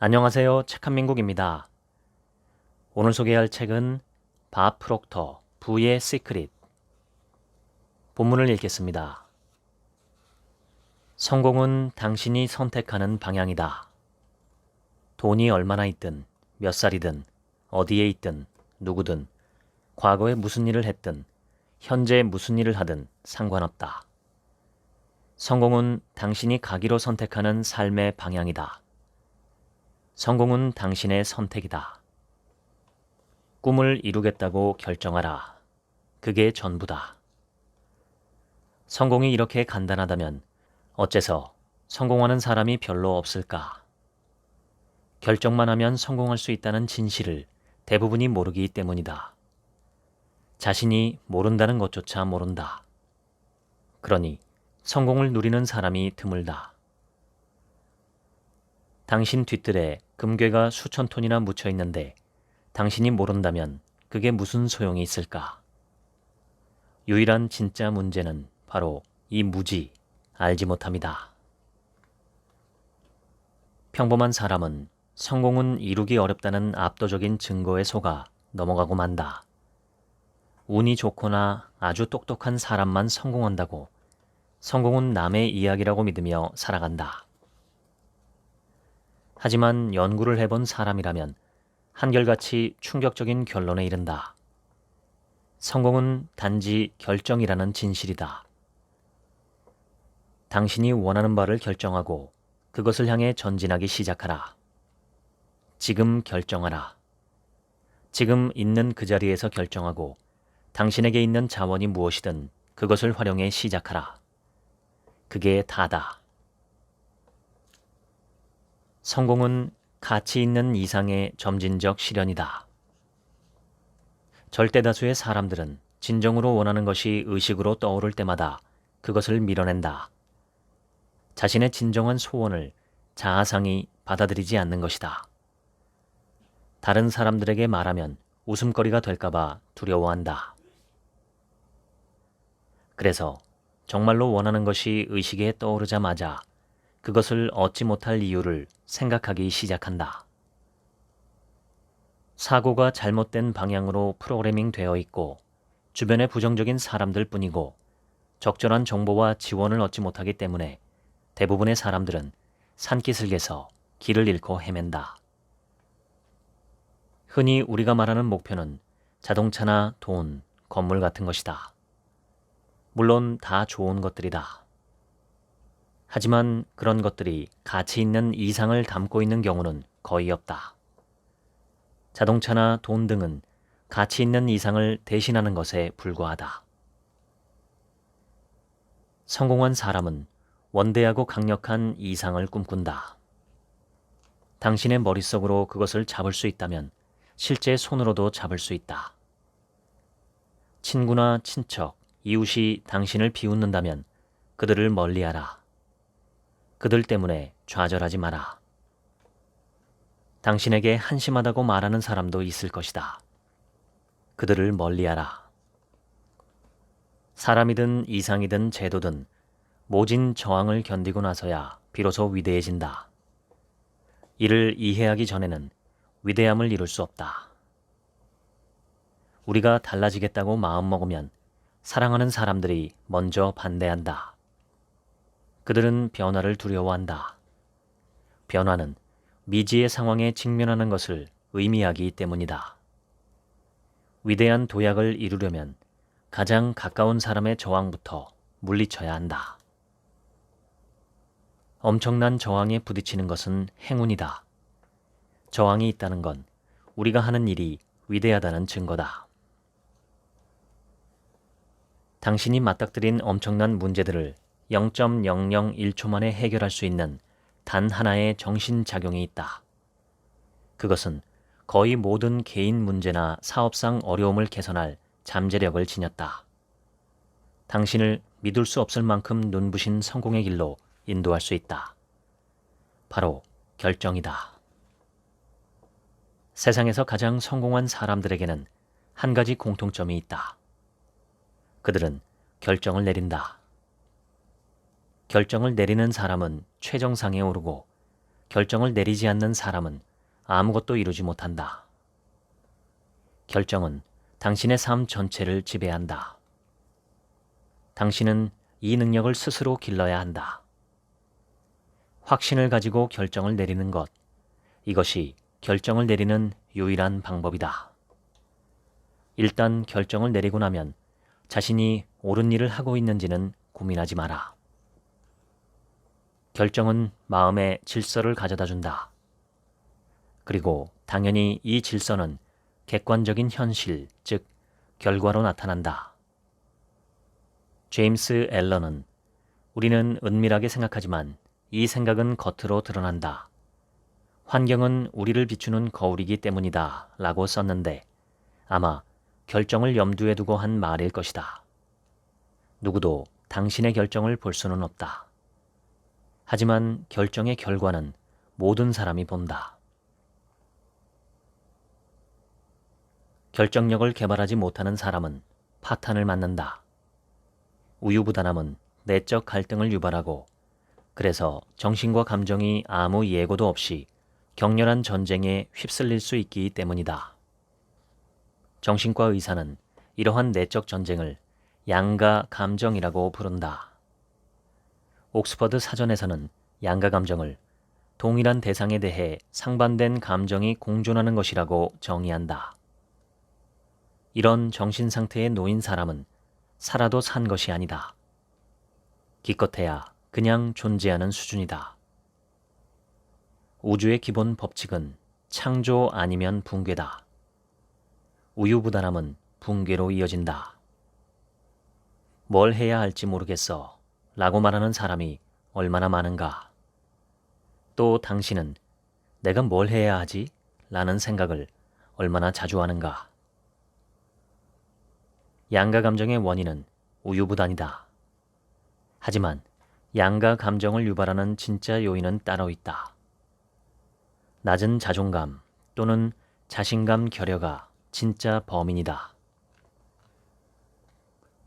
안녕하세요. 책한민국입니다. 오늘 소개할 책은 밥 프록터, 부의 시크릿. 본문을 읽겠습니다. 성공은 당신이 선택하는 방향이다. 돈이 얼마나 있든, 몇 살이든, 어디에 있든, 누구든, 과거에 무슨 일을 했든, 현재 무슨 일을 하든 상관없다. 성공은 당신이 가기로 선택하는 삶의 방향이다. 성공은 당신의 선택이다. 꿈을 이루겠다고 결정하라. 그게 전부다. 성공이 이렇게 간단하다면 어째서 성공하는 사람이 별로 없을까? 결정만 하면 성공할 수 있다는 진실을 대부분이 모르기 때문이다. 자신이 모른다는 것조차 모른다. 그러니 성공을 누리는 사람이 드물다. 당신 뒤뜰에 금괴가 수천 톤이나 묻혀 있는데 당신이 모른다면 그게 무슨 소용이 있을까? 유일한 진짜 문제는 바로 이 무지, 알지 못함이다. 평범한 사람은 성공은 이루기 어렵다는 압도적인 증거에 속아 넘어가고 만다. 운이 좋거나 아주 똑똑한 사람만 성공한다고 성공은 남의 이야기라고 믿으며 살아간다. 하지만 연구를 해본 사람이라면 한결같이 충격적인 결론에 이른다. 성공은 단지 결정이라는 진실이다. 당신이 원하는 바를 결정하고 그것을 향해 전진하기 시작하라. 지금 결정하라. 지금 있는 그 자리에서 결정하고 당신에게 있는 자원이 무엇이든 그것을 활용해 시작하라. 그게 다다. 성공은 가치 있는 이상의 점진적 실현이다. 절대 다수의 사람들은 진정으로 원하는 것이 의식으로 떠오를 때마다 그것을 밀어낸다. 자신의 진정한 소원을 자아상이 받아들이지 않는 것이다. 다른 사람들에게 말하면 웃음거리가 될까봐 두려워한다. 그래서 정말로 원하는 것이 의식에 떠오르자마자 그것을 얻지 못할 이유를 생각하기 시작한다. 사고가 잘못된 방향으로 프로그래밍 되어 있고 주변에 부정적인 사람들 뿐이고 적절한 정보와 지원을 얻지 못하기 때문에 대부분의 사람들은 산기슭에서 길을 잃고 헤맨다. 흔히 우리가 말하는 목표는 자동차나 돈, 건물 같은 것이다. 물론 다 좋은 것들이다. 하지만 그런 것들이 가치 있는 이상을 담고 있는 경우는 거의 없다. 자동차나 돈 등은 가치 있는 이상을 대신하는 것에 불과하다. 성공한 사람은 원대하고 강력한 이상을 꿈꾼다. 당신의 머릿속으로 그것을 잡을 수 있다면 실제 손으로도 잡을 수 있다. 친구나 친척, 이웃이 당신을 비웃는다면 그들을 멀리하라. 그들 때문에 좌절하지 마라. 당신에게 한심하다고 말하는 사람도 있을 것이다. 그들을 멀리하라. 사람이든 이상이든 제도든 모진 저항을 견디고 나서야 비로소 위대해진다. 이를 이해하기 전에는 위대함을 이룰 수 없다. 우리가 달라지겠다고 마음먹으면 사랑하는 사람들이 먼저 반대한다. 그들은 변화를 두려워한다. 변화는 미지의 상황에 직면하는 것을 의미하기 때문이다. 위대한 도약을 이루려면 가장 가까운 사람의 저항부터 물리쳐야 한다. 엄청난 저항에 부딪히는 것은 행운이다. 저항이 있다는 건 우리가 하는 일이 위대하다는 증거다. 당신이 맞닥뜨린 엄청난 문제들을 0.001초 만에 해결할 수 있는 단 하나의 정신작용이 있다. 그것은 거의 모든 개인 문제나 사업상 어려움을 개선할 잠재력을 지녔다. 당신을 믿을 수 없을 만큼 눈부신 성공의 길로 인도할 수 있다. 바로 결정이다. 세상에서 가장 성공한 사람들에게는 한 가지 공통점이 있다. 그들은 결정을 내린다. 결정을 내리는 사람은 최정상에 오르고 결정을 내리지 않는 사람은 아무것도 이루지 못한다. 결정은 당신의 삶 전체를 지배한다. 당신은 이 능력을 스스로 길러야 한다. 확신을 가지고 결정을 내리는 것, 이것이 결정을 내리는 유일한 방법이다. 일단 결정을 내리고 나면 자신이 옳은 일을 하고 있는지는 고민하지 마라. 결정은 마음의 질서를 가져다 준다. 그리고 당연히 이 질서는 객관적인 현실, 즉 결과로 나타난다. 제임스 앨런은 우리는 은밀하게 생각하지만 이 생각은 겉으로 드러난다. 환경은 우리를 비추는 거울이기 때문이다 라고 썼는데 아마 결정을 염두에 두고 한 말일 것이다. 누구도 당신의 결정을 볼 수는 없다. 하지만 결정의 결과는 모든 사람이 본다. 결정력을 개발하지 못하는 사람은 파탄을 맞는다. 우유부단함은 내적 갈등을 유발하고 그래서 정신과 감정이 아무 예고도 없이 격렬한 전쟁에 휩쓸릴 수 있기 때문이다. 정신과 의사는 이러한 내적 전쟁을 양가 감정이라고 부른다. 옥스퍼드 사전에서는 양가 감정을 동일한 대상에 대해 상반된 감정이 공존하는 것이라고 정의한다. 이런 정신 상태에 놓인 사람은 살아도 산 것이 아니다. 기껏해야 그냥 존재하는 수준이다. 우주의 기본 법칙은 창조 아니면 붕괴다. 우유부단함은 붕괴로 이어진다. 뭘 해야 할지 모르겠어 라고 말하는 사람이 얼마나 많은가. 또 당신은 내가 뭘 해야 하지? 라는 생각을 얼마나 자주 하는가. 양가 감정의 원인은 우유부단이다. 하지만 양가 감정을 유발하는 진짜 요인은 따로 있다. 낮은 자존감 또는 자신감 결여가 진짜 범인이다.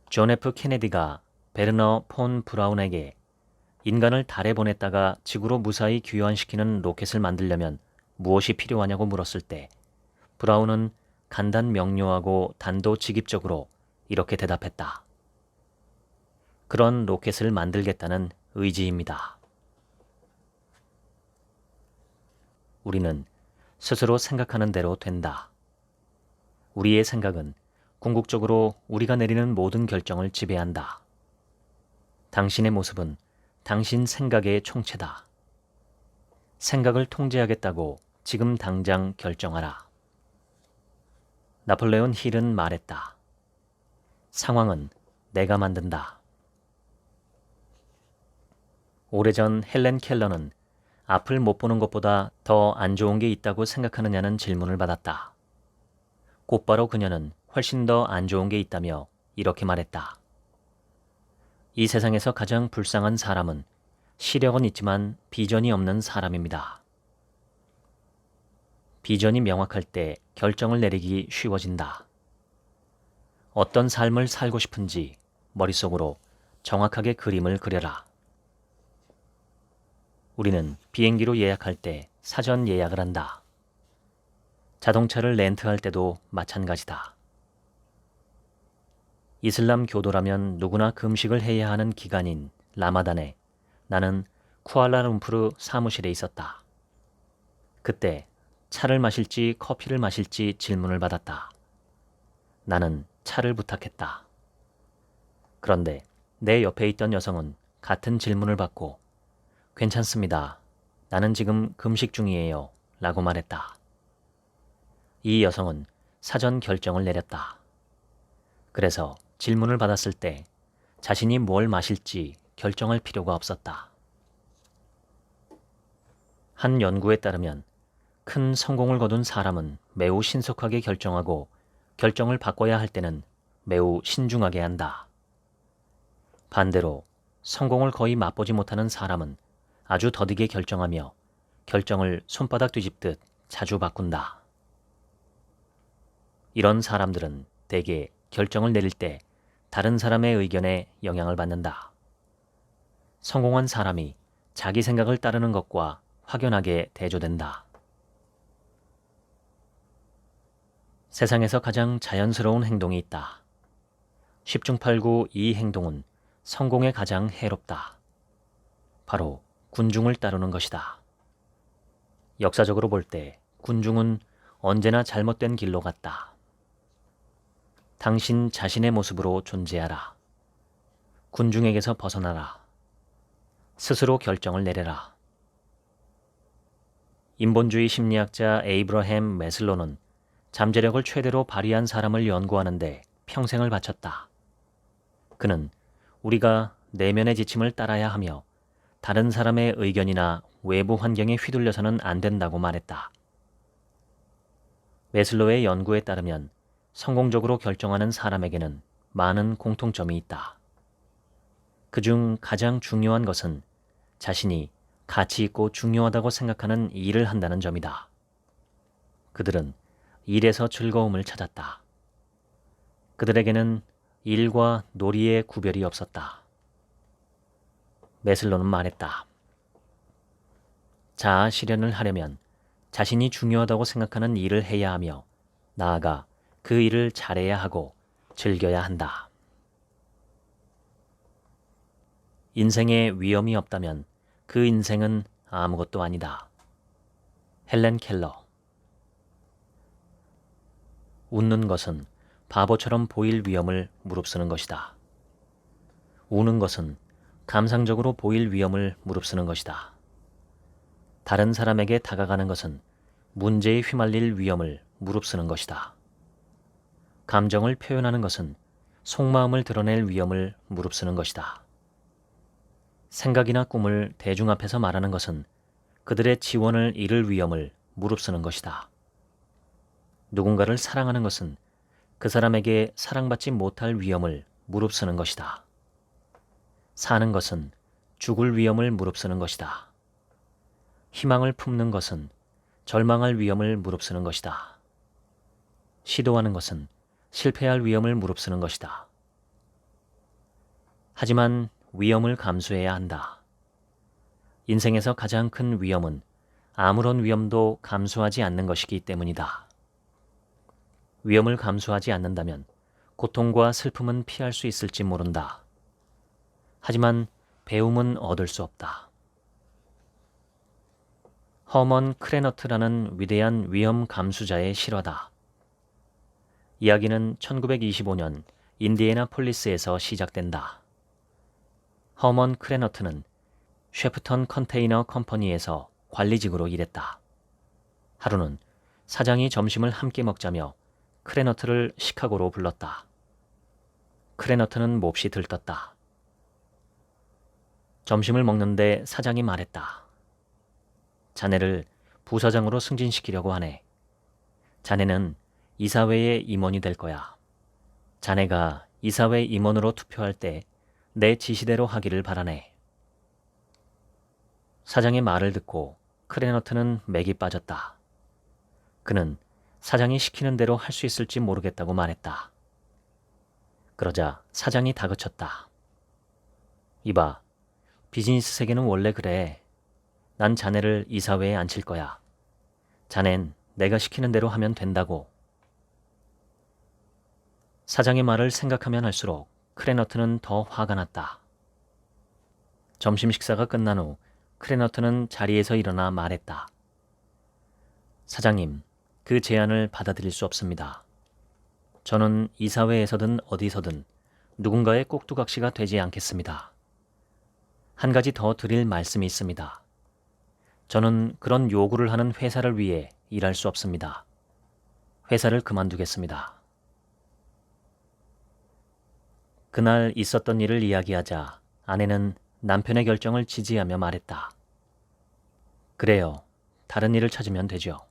존 F 케네디가 베르너 폰 브라운에게 인간을 달에 보냈다가 지구로 무사히 귀환시키는 로켓을 만들려면 무엇이 필요하냐고 물었을 때 브라운은 간단 명료하고 단도직입적으로 이렇게 대답했다. 그런 로켓을 만들겠다는 의지입니다. 우리는 스스로 생각하는 대로 된다. 우리의 생각은 궁극적으로 우리가 내리는 모든 결정을 지배한다. 당신의 모습은 당신 생각의 총체다. 생각을 통제하겠다고 지금 당장 결정하라. 나폴레온 힐은 말했다. 상황은 내가 만든다. 오래전 헬렌 켈러는 앞을 못 보는 것보다 더 안 좋은 게 있다고 생각하느냐는 질문을 받았다. 곧바로 그녀는 훨씬 더 안 좋은 게 있다며 이렇게 말했다. 이 세상에서 가장 불쌍한 사람은 시력은 있지만 비전이 없는 사람입니다. 비전이 명확할 때 결정을 내리기 쉬워진다. 어떤 삶을 살고 싶은지 머릿속으로 정확하게 그림을 그려라. 우리는 비행기로 예약할 때 사전 예약을 한다. 자동차를 렌트할 때도 마찬가지다. 이슬람 교도라면 누구나 금식을 해야 하는 기간인 라마단에 나는 쿠알라룸푸르 사무실에 있었다. 그때 차를 마실지 커피를 마실지 질문을 받았다. 나는 차를 부탁했다. 그런데 내 옆에 있던 여성은 같은 질문을 받고 괜찮습니다. 나는 지금 금식 중이에요. 라고 말했다. 이 여성은 사전 결정을 내렸다. 그래서 질문을 받았을 때 자신이 뭘 마실지 결정할 필요가 없었다. 한 연구에 따르면 큰 성공을 거둔 사람은 매우 신속하게 결정하고 결정을 바꿔야 할 때는 매우 신중하게 한다. 반대로 성공을 거의 맛보지 못하는 사람은 아주 더디게 결정하며 결정을 손바닥 뒤집듯 자주 바꾼다. 이런 사람들은 대개 결정을 내릴 때 다른 사람의 의견에 영향을 받는다. 성공한 사람이 자기 생각을 따르는 것과 확연하게 대조된다. 세상에서 가장 자연스러운 행동이 있다. 10중8구 이 행동은 성공에 가장 해롭다. 바로 군중을 따르는 것이다. 역사적으로 볼 때 군중은 언제나 잘못된 길로 갔다. 당신 자신의 모습으로 존재하라. 군중에게서 벗어나라. 스스로 결정을 내려라. 인본주의 심리학자 에이브러햄 매슬로는 잠재력을 최대로 발휘한 사람을 연구하는데 평생을 바쳤다. 그는 우리가 내면의 지침을 따라야 하며 다른 사람의 의견이나 외부 환경에 휘둘려서는 안 된다고 말했다. 매슬로의 연구에 따르면 성공적으로 결정하는 사람에게는 많은 공통점이 있다. 그중 가장 중요한 것은 자신이 가치 있고 중요하다고 생각하는 일을 한다는 점이다. 그들은 일에서 즐거움을 찾았다. 그들에게는 일과 놀이의 구별이 없었다. 매슬로는 말했다. 자아 실현을 하려면 자신이 중요하다고 생각하는 일을 해야 하며 나아가 그 일을 잘해야 하고 즐겨야 한다. 인생에 위험이 없다면 그 인생은 아무것도 아니다. 헬렌 켈러. 웃는 것은 바보처럼 보일 위험을 무릅쓰는 것이다. 우는 것은 감상적으로 보일 위험을 무릅쓰는 것이다. 다른 사람에게 다가가는 것은 문제에 휘말릴 위험을 무릅쓰는 것이다. 감정을 표현하는 것은 속마음을 드러낼 위험을 무릅쓰는 것이다. 생각이나 꿈을 대중 앞에서 말하는 것은 그들의 지원을 잃을 위험을 무릅쓰는 것이다. 누군가를 사랑하는 것은 그 사람에게 사랑받지 못할 위험을 무릅쓰는 것이다. 사는 것은 죽을 위험을 무릅쓰는 것이다. 희망을 품는 것은 절망할 위험을 무릅쓰는 것이다. 시도하는 것은 실패할 위험을 무릅쓰는 것이다. 하지만 위험을 감수해야 한다. 인생에서 가장 큰 위험은 아무런 위험도 감수하지 않는 것이기 때문이다. 위험을 감수하지 않는다면 고통과 슬픔은 피할 수 있을지 모른다. 하지만 배움은 얻을 수 없다. 허먼 크레너트라는 위대한 위험 감수자의 실화다. 이야기는 1925년 인디애나폴리스에서 시작된다. 허먼 크레너트는 셰프턴 컨테이너 컴퍼니에서 관리직으로 일했다. 하루는 사장이 점심을 함께 먹자며 크레너트를 시카고로 불렀다. 크레너트는 몹시 들떴다. 점심을 먹는데 사장이 말했다. 자네를 부사장으로 승진시키려고 하네. 자네는 이사회의 임원이 될 거야. 자네가 이사회 임원으로 투표할 때 내 지시대로 하기를 바라네. 사장의 말을 듣고 크레너트는 맥이 빠졌다. 그는 사장이 시키는 대로 할 수 있을지 모르겠다고 말했다. 그러자 사장이 다그쳤다. 이봐, 비즈니스 세계는 원래 그래. 난 자네를 이사회에 앉힐 거야. 자넨 내가 시키는 대로 하면 된다고. 사장의 말을 생각하면 할수록 크레너트는 더 화가 났다. 점심 식사가 끝난 후 크레너트는 자리에서 일어나 말했다. 사장님, 그 제안을 받아들일 수 없습니다. 저는 이사회에서든 어디서든 누군가의 꼭두각시가 되지 않겠습니다. 한 가지 더 드릴 말씀이 있습니다. 저는 그런 요구를 하는 회사를 위해 일할 수 없습니다. 회사를 그만두겠습니다. 그날 있었던 일을 이야기하자 아내는 남편의 결정을 지지하며 말했다. 그래요. 다른 일을 찾으면 되죠.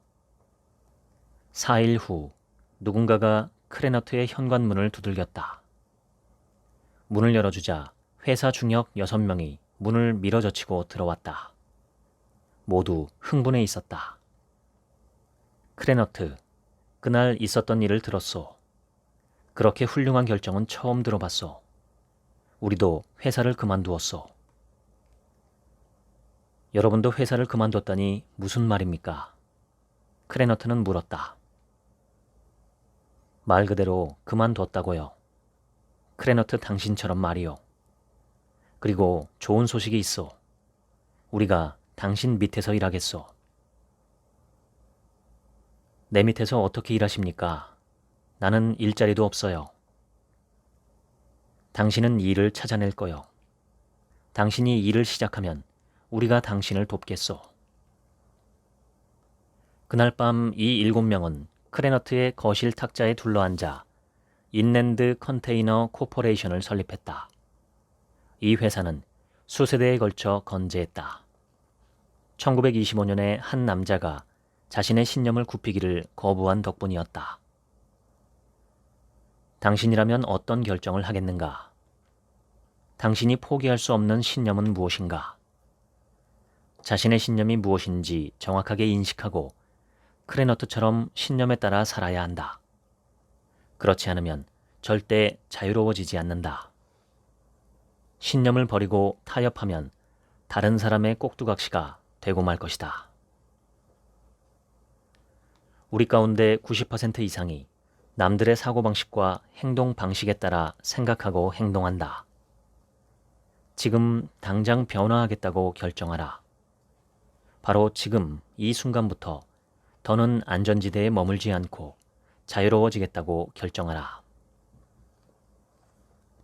4일 후 누군가가 크레너트의 현관문을 두들겼다. 문을 열어주자 회사 중역 6명이 문을 밀어젖히고 들어왔다. 모두 흥분해 있었다. 크레너트, 그날 있었던 일을 들었소. 그렇게 훌륭한 결정은 처음 들어봤소. 우리도 회사를 그만두었소. 여러분도 회사를 그만뒀다니 무슨 말입니까? 크레너트는 물었다. 말 그대로 그만뒀다고요. 크레너트 당신처럼 말이요. 그리고 좋은 소식이 있어. 우리가 당신 밑에서 일하겠소. 내 밑에서 어떻게 일하십니까? 나는 일자리도 없어요. 당신은 일을 찾아낼 거요. 당신이 일을 시작하면 우리가 당신을 돕겠소. 그날 밤 이 7명은 크레너트의 거실 탁자에 둘러앉아 인랜드 컨테이너 코퍼레이션을 설립했다. 이 회사는 수세대에 걸쳐 건재했다. 1925년에 한 남자가 자신의 신념을 굽히기를 거부한 덕분이었다. 당신이라면 어떤 결정을 하겠는가? 당신이 포기할 수 없는 신념은 무엇인가? 자신의 신념이 무엇인지 정확하게 인식하고 크레너트처럼 신념에 따라 살아야 한다. 그렇지 않으면 절대 자유로워지지 않는다. 신념을 버리고 타협하면 다른 사람의 꼭두각시가 되고 말 것이다. 우리 가운데 90% 이상이 남들의 사고방식과 행동 방식에 따라 생각하고 행동한다. 지금 당장 변화하겠다고 결정하라. 바로 지금 이 순간부터 더는 안전지대에 머물지 않고 자유로워지겠다고 결정하라.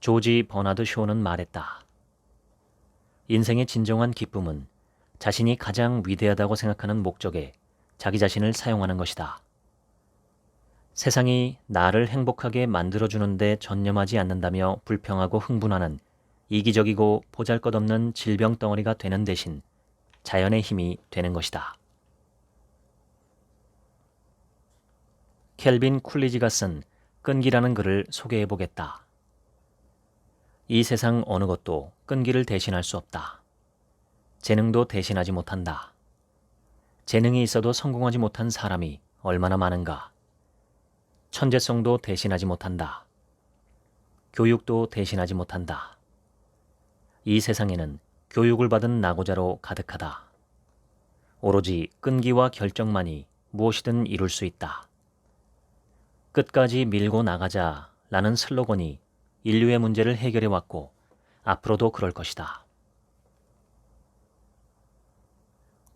조지 버나드 쇼는 말했다. 인생의 진정한 기쁨은 자신이 가장 위대하다고 생각하는 목적에 자기 자신을 사용하는 것이다. 세상이 나를 행복하게 만들어주는데 전념하지 않는다며 불평하고 흥분하는 이기적이고 보잘것없는 질병덩어리가 되는 대신 자연의 힘이 되는 것이다. 켈빈 쿨리지가 쓴 끈기라는 글을 소개해보겠다. 이 세상 어느 것도 끈기를 대신할 수 없다. 재능도 대신하지 못한다. 재능이 있어도 성공하지 못한 사람이 얼마나 많은가. 천재성도 대신하지 못한다. 교육도 대신하지 못한다. 이 세상에는 교육을 받은 낙오자로 가득하다. 오로지 끈기와 결정만이 무엇이든 이룰 수 있다. 끝까지 밀고 나가자 라는 슬로건이 인류의 문제를 해결해 왔고 앞으로도 그럴 것이다.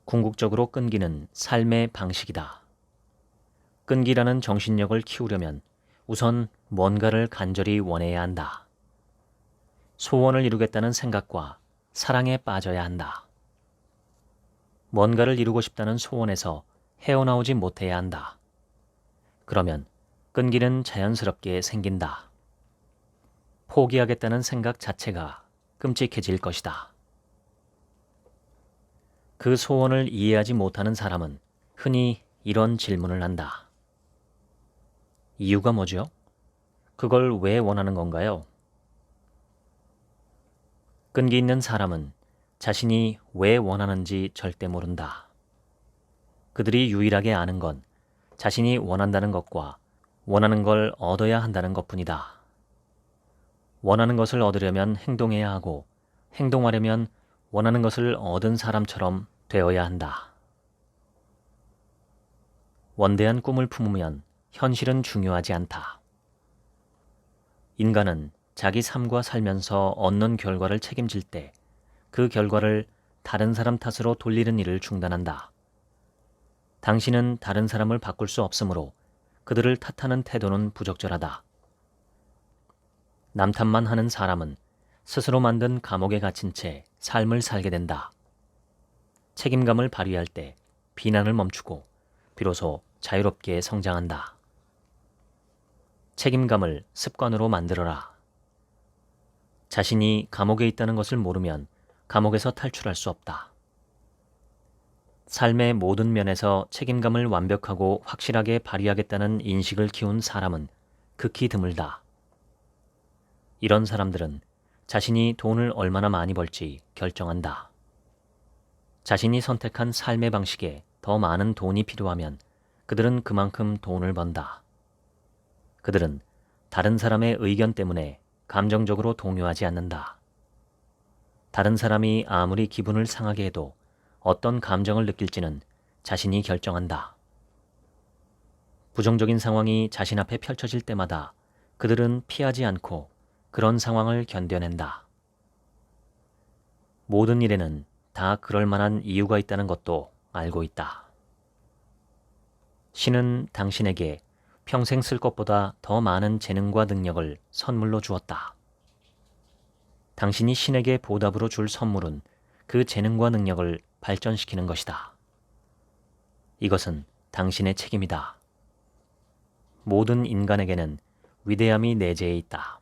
궁극적으로 끈기는 삶의 방식이다. 끈기라는 정신력을 키우려면 우선 뭔가를 간절히 원해야 한다. 소원을 이루겠다는 생각과 사랑에 빠져야 한다. 뭔가를 이루고 싶다는 소원에서 헤어나오지 못해야 한다. 그러면 끈기는 자연스럽게 생긴다. 포기하겠다는 생각 자체가 끔찍해질 것이다. 그 소원을 이해하지 못하는 사람은 흔히 이런 질문을 한다. 이유가 뭐죠? 그걸 왜 원하는 건가요? 끈기 있는 사람은 자신이 왜 원하는지 절대 모른다. 그들이 유일하게 아는 건 자신이 원한다는 것과 원하는 걸 얻어야 한다는 것뿐이다. 원하는 것을 얻으려면 행동해야 하고 행동하려면 원하는 것을 얻은 사람처럼 되어야 한다. 원대한 꿈을 품으면 현실은 중요하지 않다. 인간은 자기 삶과 살면서 얻는 결과를 책임질 때 그 결과를 다른 사람 탓으로 돌리는 일을 중단한다. 당신은 다른 사람을 바꿀 수 없으므로 그들을 탓하는 태도는 부적절하다. 남 탓만 하는 사람은 스스로 만든 감옥에 갇힌 채 삶을 살게 된다. 책임감을 발휘할 때 비난을 멈추고 비로소 자유롭게 성장한다. 책임감을 습관으로 만들어라. 자신이 감옥에 있다는 것을 모르면 감옥에서 탈출할 수 없다. 삶의 모든 면에서 책임감을 완벽하고 확실하게 발휘하겠다는 인식을 키운 사람은 극히 드물다. 이런 사람들은 자신이 돈을 얼마나 많이 벌지 결정한다. 자신이 선택한 삶의 방식에 더 많은 돈이 필요하면 그들은 그만큼 돈을 번다. 그들은 다른 사람의 의견 때문에 감정적으로 동요하지 않는다. 다른 사람이 아무리 기분을 상하게 해도 어떤 감정을 느낄지는 자신이 결정한다. 부정적인 상황이 자신 앞에 펼쳐질 때마다 그들은 피하지 않고 그런 상황을 견뎌낸다. 모든 일에는 다 그럴 만한 이유가 있다는 것도 알고 있다. 신은 당신에게 평생 쓸 것보다 더 많은 재능과 능력을 선물로 주었다. 당신이 신에게 보답으로 줄 선물은 그 재능과 능력을 발전시키는 것이다. 이것은 당신의 책임이다. 모든 인간에게는 위대함이 내재해 있다.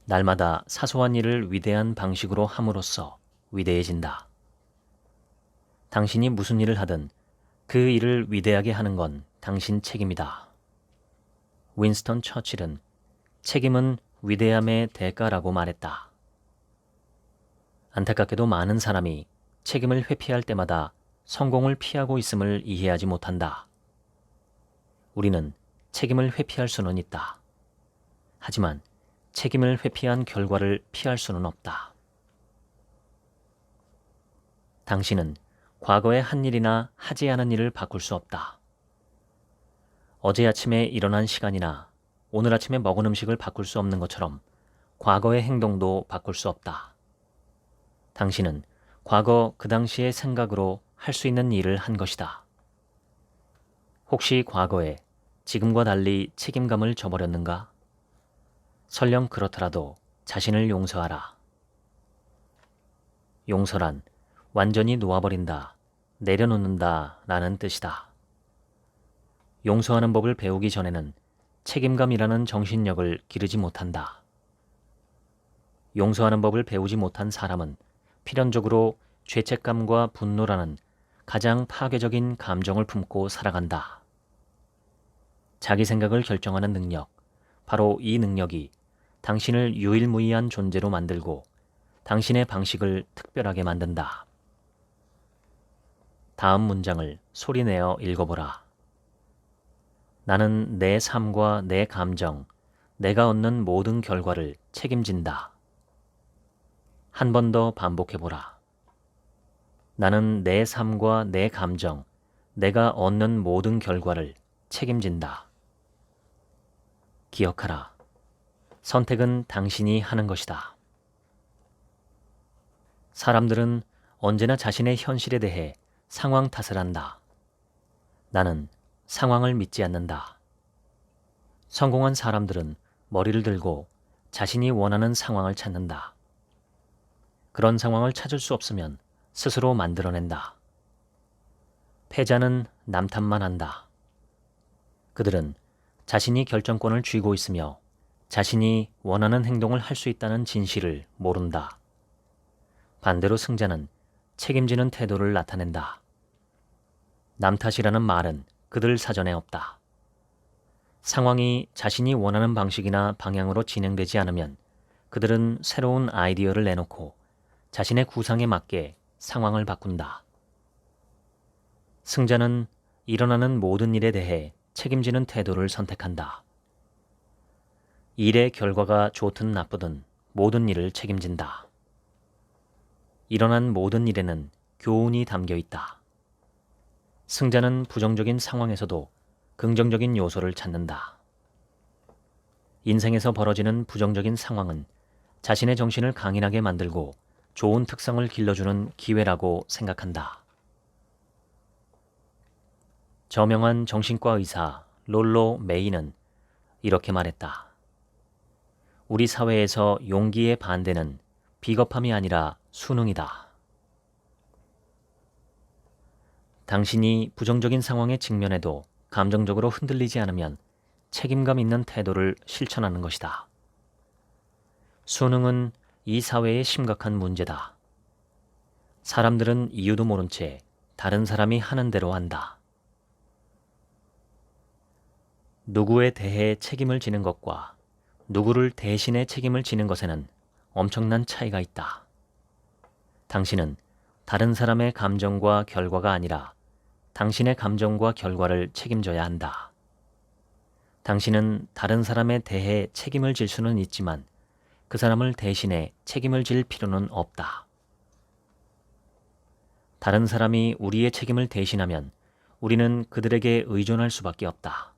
날마다 사소한 일을 위대한 방식으로 함으로써 위대해진다. 당신이 무슨 일을 하든 그 일을 위대하게 하는 건 당신 책임이다. 윈스턴 처칠은 책임은 위대함의 대가라고 말했다. 안타깝게도 많은 사람이 책임을 회피할 때마다 성공을 피하고 있음을 이해하지 못한다. 우리는 책임을 회피할 수는 있다. 하지만 책임을 회피한 결과를 피할 수는 없다. 당신은 과거의 한 일이나 하지 않은 일을 바꿀 수 없다. 어제 아침에 일어난 시간이나 오늘 아침에 먹은 음식을 바꿀 수 없는 것처럼 과거의 행동도 바꿀 수 없다. 당신은 과거 그 당시의 생각으로 할 수 있는 일을 한 것이다. 혹시 과거에 지금과 달리 책임감을 져버렸는가? 설령 그렇더라도 자신을 용서하라. 용서란 완전히 놓아버린다, 내려놓는다 라는 뜻이다. 용서하는 법을 배우기 전에는 책임감이라는 정신력을 기르지 못한다. 용서하는 법을 배우지 못한 사람은 필연적으로 죄책감과 분노라는 가장 파괴적인 감정을 품고 살아간다. 자기 생각을 결정하는 능력, 바로 이 능력이 당신을 유일무이한 존재로 만들고 당신의 방식을 특별하게 만든다. 다음 문장을 소리내어 읽어보라. 나는 내 삶과 내 감정, 내가 얻는 모든 결과를 책임진다. 한 번 더 반복해보라. 나는 내 삶과 내 감정, 내가 얻는 모든 결과를 책임진다. 기억하라. 선택은 당신이 하는 것이다. 사람들은 언제나 자신의 현실에 대해 상황 탓을 한다. 나는 상황을 믿지 않는다. 성공한 사람들은 머리를 들고 자신이 원하는 상황을 찾는다. 그런 상황을 찾을 수 없으면 스스로 만들어낸다. 패자는 남 탓만 한다. 그들은 자신이 결정권을 쥐고 있으며 자신이 원하는 행동을 할 수 있다는 진실을 모른다. 반대로 승자는 책임지는 태도를 나타낸다. 남 탓이라는 말은 그들 사전에 없다. 상황이 자신이 원하는 방식이나 방향으로 진행되지 않으면 그들은 새로운 아이디어를 내놓고 자신의 구상에 맞게 상황을 바꾼다. 승자는 일어나는 모든 일에 대해 책임지는 태도를 선택한다. 일의 결과가 좋든 나쁘든 모든 일을 책임진다. 일어난 모든 일에는 교훈이 담겨 있다. 승자는 부정적인 상황에서도 긍정적인 요소를 찾는다. 인생에서 벌어지는 부정적인 상황은 자신의 정신을 강인하게 만들고 좋은 특성을 길러주는 기회라고 생각한다. 저명한 정신과 의사 롤로 메이는 이렇게 말했다. 우리 사회에서 용기의 반대는 비겁함이 아니라 수능이다. 당신이 부정적인 상황에 직면해도 감정적으로 흔들리지 않으면 책임감 있는 태도를 실천하는 것이다. 수능은 이 사회의 심각한 문제다. 사람들은 이유도 모른 채 다른 사람이 하는 대로 한다. 누구에 대해 책임을 지는 것과 누구를 대신해 책임을 지는 것에는 엄청난 차이가 있다. 당신은 다른 사람의 감정과 결과가 아니라 당신의 감정과 결과를 책임져야 한다. 당신은 다른 사람에 대해 책임을 질 수는 있지만 그 사람을 대신해 책임을 질 필요는 없다. 다른 사람이 우리의 책임을 대신하면 우리는 그들에게 의존할 수밖에 없다.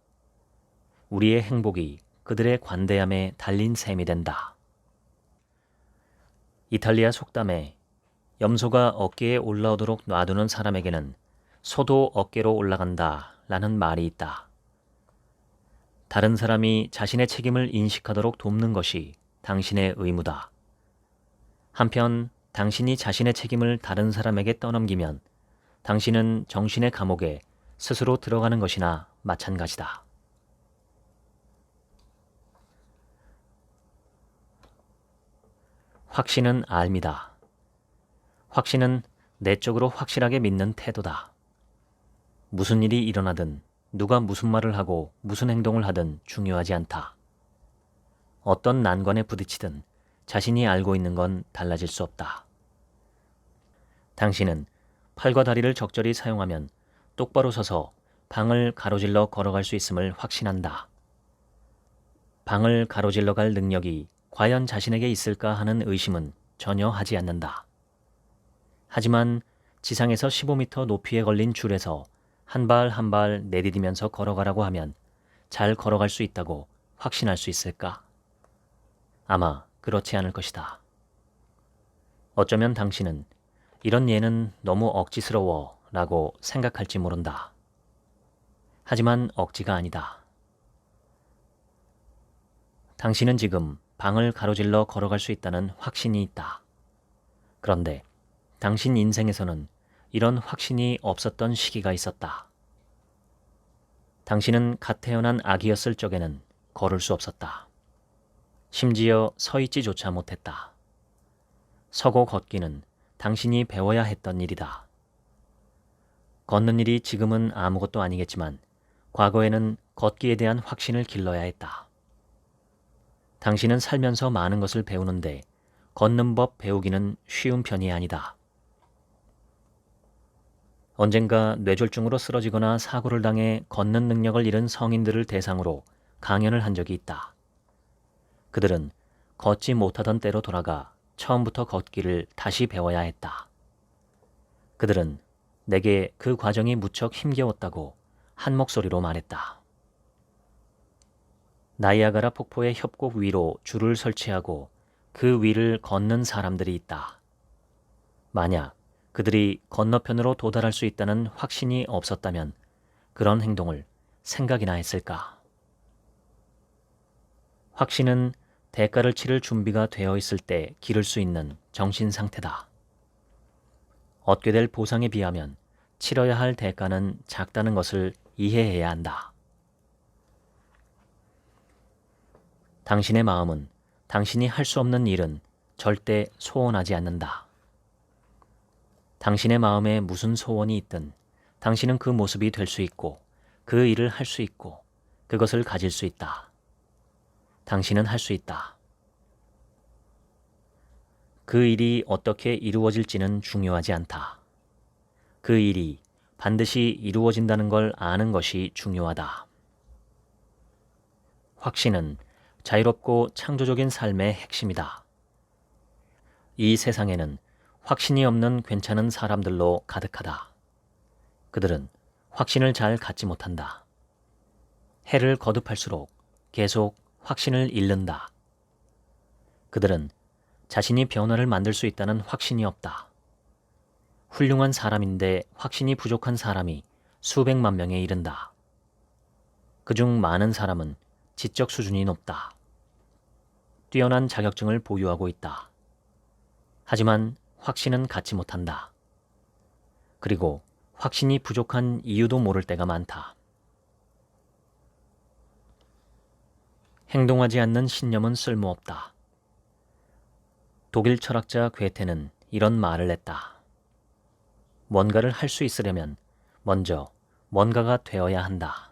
우리의 행복이 그들의 관대함에 달린 셈이 된다. 이탈리아 속담에 염소가 어깨에 올라오도록 놔두는 사람에게는 소도 어깨로 올라간다 라는 말이 있다. 다른 사람이 자신의 책임을 인식하도록 돕는 것이 당신의 의무다. 한편 당신이 자신의 책임을 다른 사람에게 떠넘기면 당신은 정신의 감옥에 스스로 들어가는 것이나 마찬가지다. 확신은 알미다. 확신은 내적으로 확실하게 믿는 태도다. 무슨 일이 일어나든 누가 무슨 말을 하고 무슨 행동을 하든 중요하지 않다. 어떤 난관에 부딪히든 자신이 알고 있는 건 달라질 수 없다. 당신은 팔과 다리를 적절히 사용하면 똑바로 서서 방을 가로질러 걸어갈 수 있음을 확신한다. 방을 가로질러 갈 능력이 과연 자신에게 있을까 하는 의심은 전혀 하지 않는다. 하지만 지상에서 15m 높이에 걸린 줄에서 한 발 한 발 내디디면서 걸어가라고 하면 잘 걸어갈 수 있다고 확신할 수 있을까? 아마 그렇지 않을 것이다. 어쩌면 당신은 이런 예는 너무 억지스러워 라고 생각할지 모른다. 하지만 억지가 아니다. 당신은 지금 방을 가로질러 걸어갈 수 있다는 확신이 있다. 그런데 당신 인생에서는 이런 확신이 없었던 시기가 있었다. 당신은 갓 태어난 아기였을 적에는 걸을 수 없었다. 심지어 서 있지조차 못했다. 서고 걷기는 당신이 배워야 했던 일이다. 걷는 일이 지금은 아무것도 아니겠지만 과거에는 걷기에 대한 확신을 길러야 했다. 당신은 살면서 많은 것을 배우는데 걷는 법 배우기는 쉬운 편이 아니다. 언젠가 뇌졸중으로 쓰러지거나 사고를 당해 걷는 능력을 잃은 성인들을 대상으로 강연을 한 적이 있다. 그들은 걷지 못하던 때로 돌아가 처음부터 걷기를 다시 배워야 했다. 그들은 내게 그 과정이 무척 힘겨웠다고 한 목소리로 말했다. 나이아가라 폭포의 협곡 위로 줄을 설치하고 그 위를 걷는 사람들이 있다. 만약 그들이 건너편으로 도달할 수 있다는 확신이 없었다면 그런 행동을 생각이나 했을까? 확신은 대가를 치를 준비가 되어 있을 때 기를 수 있는 정신 상태다. 얻게 될 보상에 비하면 치러야 할 대가는 작다는 것을 이해해야 한다. 당신의 마음은 당신이 할 수 없는 일은 절대 소원하지 않는다. 당신의 마음에 무슨 소원이 있든 당신은 그 모습이 될 수 있고 그 일을 할 수 있고 그것을 가질 수 있다. 당신은 할 수 있다. 그 일이 어떻게 이루어질지는 중요하지 않다. 그 일이 반드시 이루어진다는 걸 아는 것이 중요하다. 확신은 자유롭고 창조적인 삶의 핵심이다. 이 세상에는 확신이 없는 괜찮은 사람들로 가득하다. 그들은 확신을 잘 갖지 못한다. 해를 거듭할수록 계속 확신을 잃는다. 그들은 자신이 변화를 만들 수 있다는 확신이 없다. 훌륭한 사람인데 확신이 부족한 사람이 수백만 명에 이른다. 그중 많은 사람은 지적 수준이 높다. 뛰어난 자격증을 보유하고 있다. 하지만 확신은 갖지 못한다. 그리고 확신이 부족한 이유도 모를 때가 많다. 행동하지 않는 신념은 쓸모없다. 독일 철학자 괴테는 이런 말을 했다. 뭔가를 할 수 있으려면 먼저 뭔가가 되어야 한다.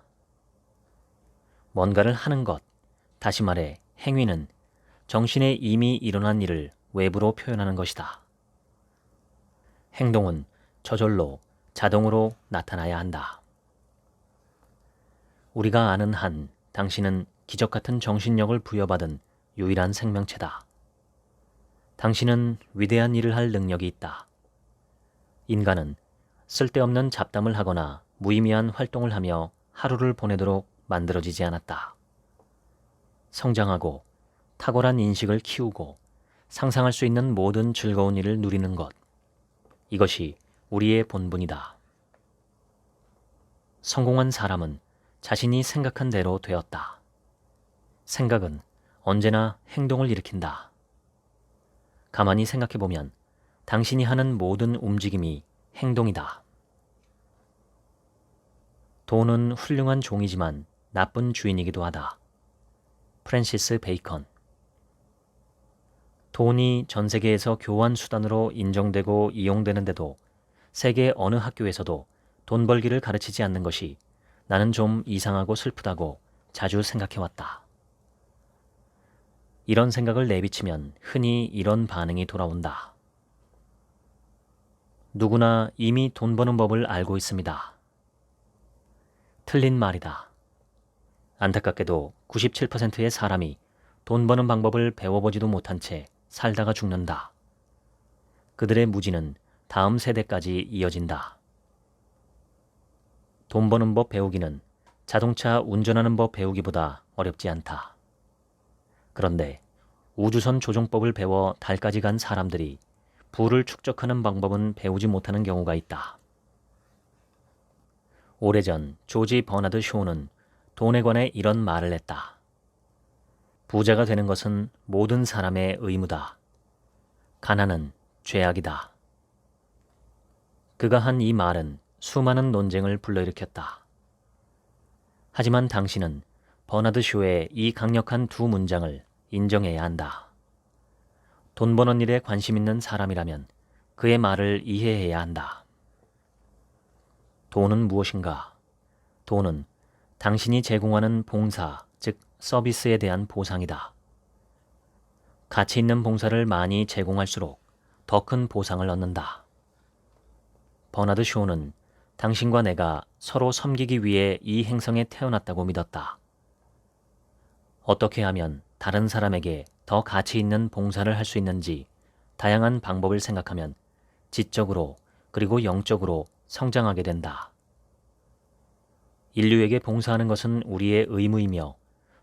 뭔가를 하는 것, 다시 말해 행위는 정신에 이미 일어난 일을 외부로 표현하는 것이다. 행동은 저절로 자동으로 나타나야 한다. 우리가 아는 한 당신은 기적 같은 정신력을 부여받은 유일한 생명체다. 당신은 위대한 일을 할 능력이 있다. 인간은 쓸데없는 잡담을 하거나 무의미한 활동을 하며 하루를 보내도록 만들어지지 않았다. 성장하고 탁월한 인식을 키우고 상상할 수 있는 모든 즐거운 일을 누리는 것. 이것이 우리의 본분이다. 성공한 사람은 자신이 생각한 대로 되었다. 생각은 언제나 행동을 일으킨다. 가만히 생각해보면 당신이 하는 모든 움직임이 행동이다. 돈은 훌륭한 종이지만 나쁜 주인이기도 하다. 프랜시스 베이컨. 돈이 전 세계에서 교환 수단으로 인정되고 이용되는데도 세계 어느 학교에서도 돈 벌기를 가르치지 않는 것이 나는 좀 이상하고 슬프다고 자주 생각해왔다. 이런 생각을 내비치면 흔히 이런 반응이 돌아온다. 누구나 이미 돈 버는 법을 알고 있습니다. 틀린 말이다. 안타깝게도 97%의 사람이 돈 버는 방법을 배워보지도 못한 채 살다가 죽는다. 그들의 무지는 다음 세대까지 이어진다. 돈 버는 법 배우기는 자동차 운전하는 법 배우기보다 어렵지 않다. 그런데 우주선 조종법을 배워 달까지 간 사람들이 부를 축적하는 방법은 배우지 못하는 경우가 있다. 오래전 조지 버나드 쇼는 돈에 관해 이런 말을 했다. 부자가 되는 것은 모든 사람의 의무다. 가난은 죄악이다. 그가 한 이 말은 수많은 논쟁을 불러일으켰다. 하지만 당신은 버나드 쇼의 이 강력한 두 문장을 인정해야 한다. 돈 버는 일에 관심 있는 사람이라면 그의 말을 이해해야 한다. 돈은 무엇인가? 돈은 당신이 제공하는 봉사, 즉 서비스에 대한 보상이다. 가치 있는 봉사를 많이 제공할수록 더 큰 보상을 얻는다. 버나드 쇼는 당신과 내가 서로 섬기기 위해 이 행성에 태어났다고 믿었다. 어떻게 하면 다른 사람에게 더 가치 있는 봉사를 할 수 있는지 다양한 방법을 생각하면 지적으로 그리고 영적으로 성장하게 된다. 인류에게 봉사하는 것은 우리의 의무이며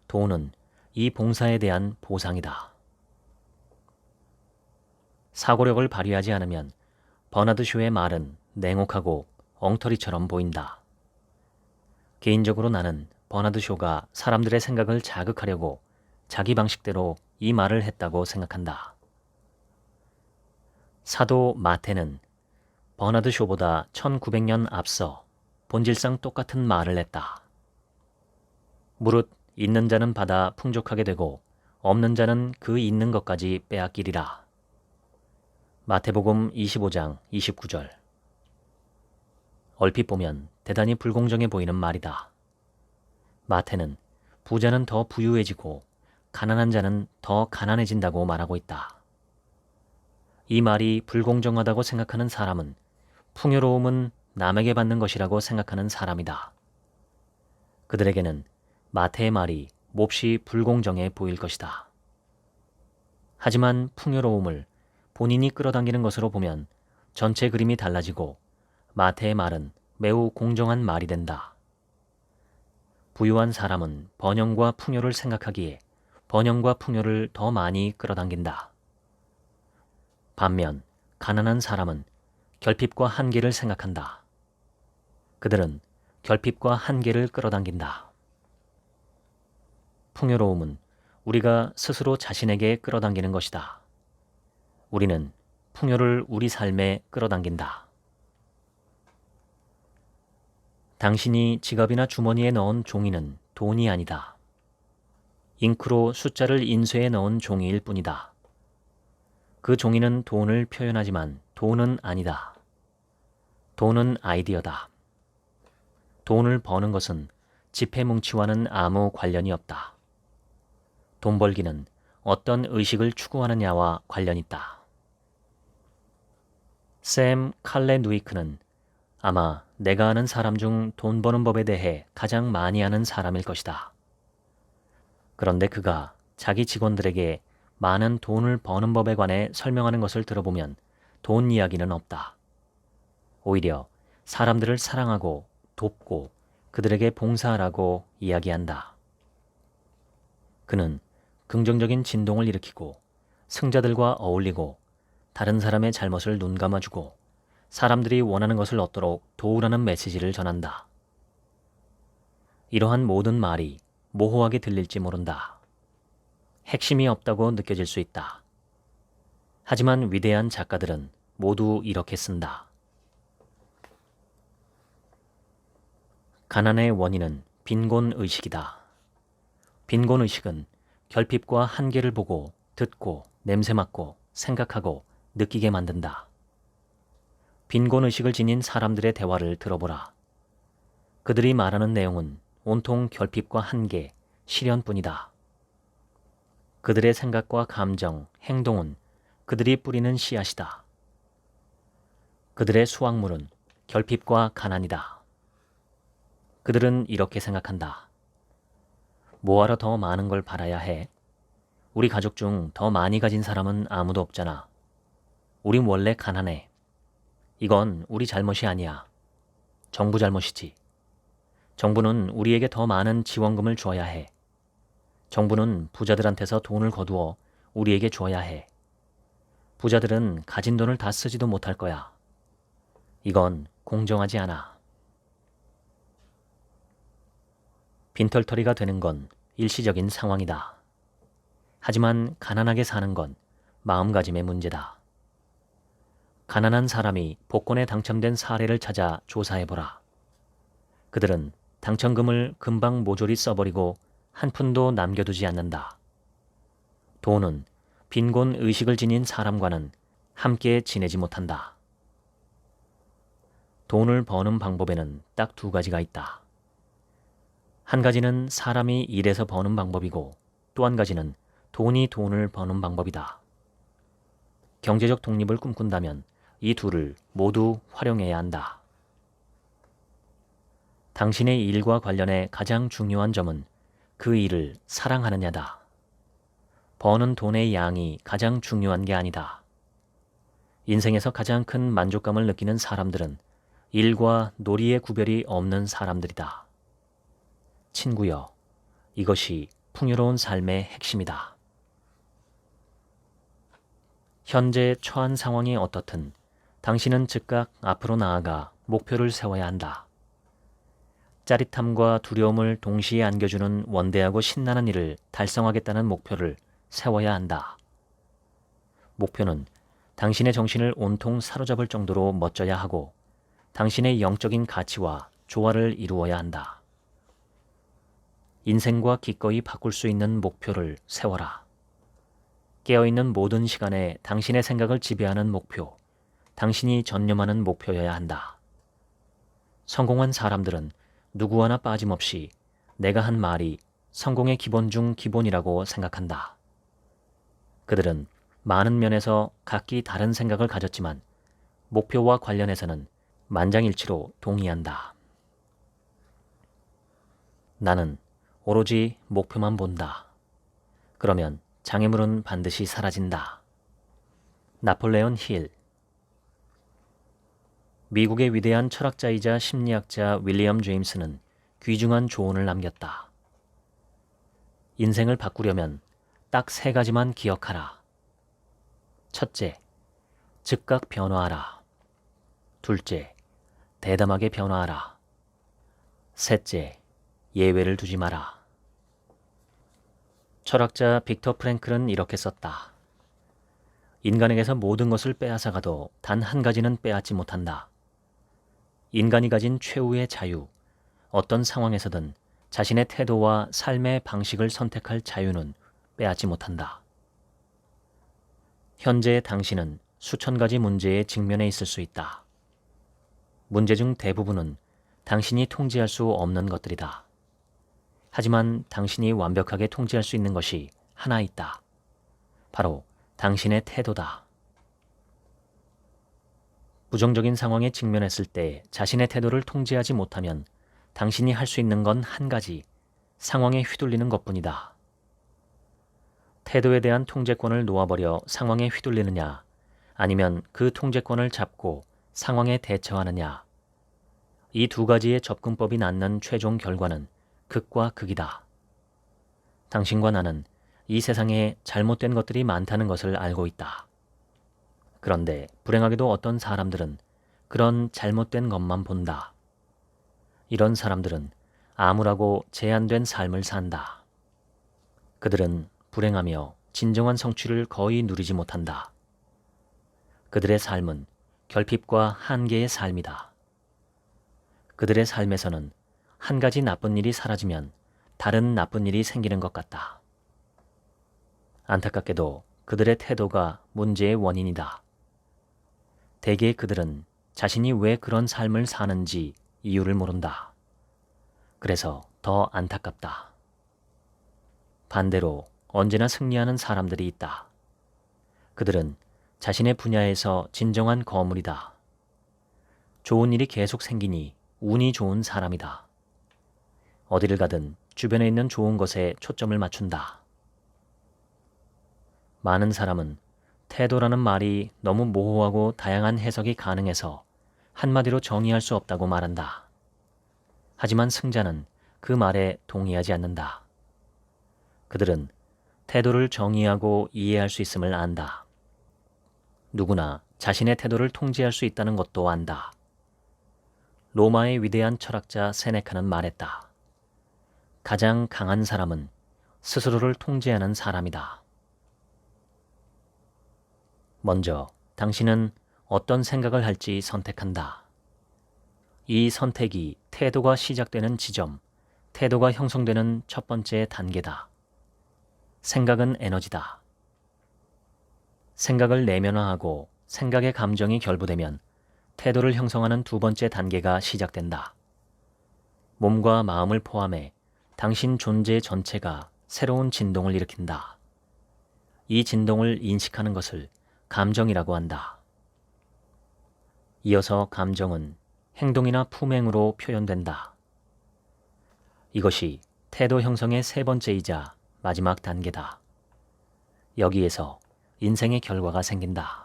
돈은 이 봉사에 대한 보상이다. 사고력을 발휘하지 않으면 버나드 쇼의 말은 냉혹하고 엉터리처럼 보인다. 개인적으로 나는 버나드 쇼가 사람들의 생각을 자극하려고 자기 방식대로 이 말을 했다고 생각한다. 사도 마태는 버나드 쇼보다 1900년 앞서 본질상 똑같은 말을 했다. 무릇 있는 자는 받아 풍족하게 되고 없는 자는 그 있는 것까지 빼앗기리라. 마태복음 25장 29절. 얼핏 보면 대단히 불공정해 보이는 말이다. 마태는 부자는 더 부유해지고 가난한 자는 더 가난해진다고 말하고 있다. 이 말이 불공정하다고 생각하는 사람은 풍요로움은 남에게 받는 것이라고 생각하는 사람이다. 그들에게는 마태의 말이 몹시 불공정해 보일 것이다. 하지만 풍요로움을 본인이 끌어당기는 것으로 보면 전체 그림이 달라지고 마태의 말은 매우 공정한 말이 된다. 부유한 사람은 번영과 풍요를 생각하기에 번영과 풍요를 더 많이 끌어당긴다. 반면 가난한 사람은 결핍과 한계를 생각한다. 그들은 결핍과 한계를 끌어당긴다. 풍요로움은 우리가 스스로 자신에게 끌어당기는 것이다. 우리는 풍요를 우리 삶에 끌어당긴다. 당신이 지갑이나 주머니에 넣은 종이는 돈이 아니다. 잉크로 숫자를 인쇄해 넣은 종이일 뿐이다. 그 종이는 돈을 표현하지만 돈은 아니다. 돈은 아이디어다. 돈을 버는 것은 지폐 뭉치와는 아무 관련이 없다. 돈 벌기는 어떤 의식을 추구하느냐와 관련 있다. 샘 칼레누이크는 아마 내가 아는 사람 중 돈 버는 법에 대해 가장 많이 아는 사람일 것이다. 그런데 그가 자기 직원들에게 많은 돈을 버는 법에 관해 설명하는 것을 들어보면 돈 이야기는 없다. 오히려 사람들을 사랑하고 돕고 그들에게 봉사하라고 이야기한다. 그는 긍정적인 진동을 일으키고 승자들과 어울리고 다른 사람의 잘못을 눈감아주고 사람들이 원하는 것을 얻도록 도우라는 메시지를 전한다. 이러한 모든 말이 모호하게 들릴지 모른다. 핵심이 없다고 느껴질 수 있다. 하지만 위대한 작가들은 모두 이렇게 쓴다. 가난의 원인은 빈곤의식이다. 빈곤의식은 결핍과 한계를 보고 듣고 냄새 맡고 생각하고 느끼게 만든다. 빈곤의식을 지닌 사람들의 대화를 들어보라. 그들이 말하는 내용은 온통 결핍과 한계, 시련뿐이다. 그들의 생각과 감정, 행동은 그들이 뿌리는 씨앗이다. 그들의 수확물은 결핍과 가난이다. 그들은 이렇게 생각한다. 뭐하러 더 많은 걸 바라야 해? 우리 가족 중 더 많이 가진 사람은 아무도 없잖아. 우린 원래 가난해. 이건 우리 잘못이 아니야. 정부 잘못이지. 정부는 우리에게 더 많은 지원금을 줘야 해. 정부는 부자들한테서 돈을 거두어 우리에게 줘야 해. 부자들은 가진 돈을 다 쓰지도 못할 거야. 이건 공정하지 않아. 빈털터리가 되는 건 일시적인 상황이다. 하지만 가난하게 사는 건 마음가짐의 문제다. 가난한 사람이 복권에 당첨된 사례를 찾아 조사해보라. 그들은 당첨금을 금방 모조리 써버리고 한 푼도 남겨두지 않는다. 돈은 빈곤 의식을 지닌 사람과는 함께 지내지 못한다. 돈을 버는 방법에는 딱 두 가지가 있다. 한 가지는 사람이 일해서 버는 방법이고 또 한 가지는 돈이 돈을 버는 방법이다. 경제적 독립을 꿈꾼다면 이 둘을 모두 활용해야 한다. 당신의 일과 관련해 가장 중요한 점은 그 일을 사랑하느냐다. 버는 돈의 양이 가장 중요한 게 아니다. 인생에서 가장 큰 만족감을 느끼는 사람들은 일과 놀이의 구별이 없는 사람들이다. 친구여, 이것이 풍요로운 삶의 핵심이다. 현재 처한 상황이 어떻든 당신은 즉각 앞으로 나아가 목표를 세워야 한다. 짜릿함과 두려움을 동시에 안겨주는 원대하고 신나는 일을 달성하겠다는 목표를 세워야 한다. 목표는 당신의 정신을 온통 사로잡을 정도로 멋져야 하고 당신의 영적인 가치와 조화를 이루어야 한다. 인생과 기꺼이 바꿀 수 있는 목표를 세워라. 깨어있는 모든 시간에 당신의 생각을 지배하는 목표, 당신이 전념하는 목표여야 한다. 성공한 사람들은 누구 하나 빠짐없이 내가 한 말이 성공의 기본 중 기본이라고 생각한다. 그들은 많은 면에서 각기 다른 생각을 가졌지만 목표와 관련해서는 만장일치로 동의한다. 나는 오로지 목표만 본다. 그러면 장애물은 반드시 사라진다. 나폴레온 힐. 미국의 위대한 철학자이자 심리학자 윌리엄 제임스는 귀중한 조언을 남겼다. 인생을 바꾸려면 딱 세 가지만 기억하라. 첫째, 즉각 변화하라. 둘째, 대담하게 변화하라. 셋째, 예외를 두지 마라. 철학자 빅터 프랭클은 이렇게 썼다. 인간에게서 모든 것을 빼앗아가도 단 한 가지는 빼앗지 못한다. 인간이 가진 최후의 자유, 어떤 상황에서든 자신의 태도와 삶의 방식을 선택할 자유는 빼앗지 못한다. 현재 당신은 수천 가지 문제에 직면해 있을 수 있다. 문제 중 대부분은 당신이 통제할 수 없는 것들이다. 하지만 당신이 완벽하게 통제할 수 있는 것이 하나 있다. 바로 당신의 태도다. 부정적인 상황에 직면했을 때 자신의 태도를 통제하지 못하면 당신이 할 수 있는 건 한 가지, 상황에 휘둘리는 것뿐이다. 태도에 대한 통제권을 놓아버려 상황에 휘둘리느냐, 아니면 그 통제권을 잡고 상황에 대처하느냐, 이 두 가지의 접근법이 낳는 최종 결과는 극과 극이다. 당신과 나는 이 세상에 잘못된 것들이 많다는 것을 알고 있다. 그런데 불행하게도 어떤 사람들은 그런 잘못된 것만 본다. 이런 사람들은 암울하고 제한된 삶을 산다. 그들은 불행하며 진정한 성취를 거의 누리지 못한다. 그들의 삶은 결핍과 한계의 삶이다. 그들의 삶에서는 한 가지 나쁜 일이 사라지면 다른 나쁜 일이 생기는 것 같다. 안타깝게도 그들의 태도가 문제의 원인이다. 대개 그들은 자신이 왜 그런 삶을 사는지 이유를 모른다. 그래서 더 안타깝다. 반대로 언제나 승리하는 사람들이 있다. 그들은 자신의 분야에서 진정한 거물이다. 좋은 일이 계속 생기니 운이 좋은 사람이다. 어디를 가든 주변에 있는 좋은 것에 초점을 맞춘다. 많은 사람은 태도라는 말이 너무 모호하고 다양한 해석이 가능해서 한마디로 정의할 수 없다고 말한다. 하지만 승자는 그 말에 동의하지 않는다. 그들은 태도를 정의하고 이해할 수 있음을 안다. 누구나 자신의 태도를 통제할 수 있다는 것도 안다. 로마의 위대한 철학자 세네카는 말했다. 가장 강한 사람은 스스로를 통제하는 사람이다. 먼저 당신은 어떤 생각을 할지 선택한다. 이 선택이 태도가 시작되는 지점, 태도가 형성되는 첫 번째 단계다. 생각은 에너지다. 생각을 내면화하고 생각의 감정이 결부되면 태도를 형성하는 두 번째 단계가 시작된다. 몸과 마음을 포함해 당신 존재 전체가 새로운 진동을 일으킨다. 이 진동을 인식하는 것을 감정이라고 한다. 이어서 감정은 행동이나 품행으로 표현된다. 이것이 태도 형성의 세 번째이자 마지막 단계다. 여기에서 인생의 결과가 생긴다.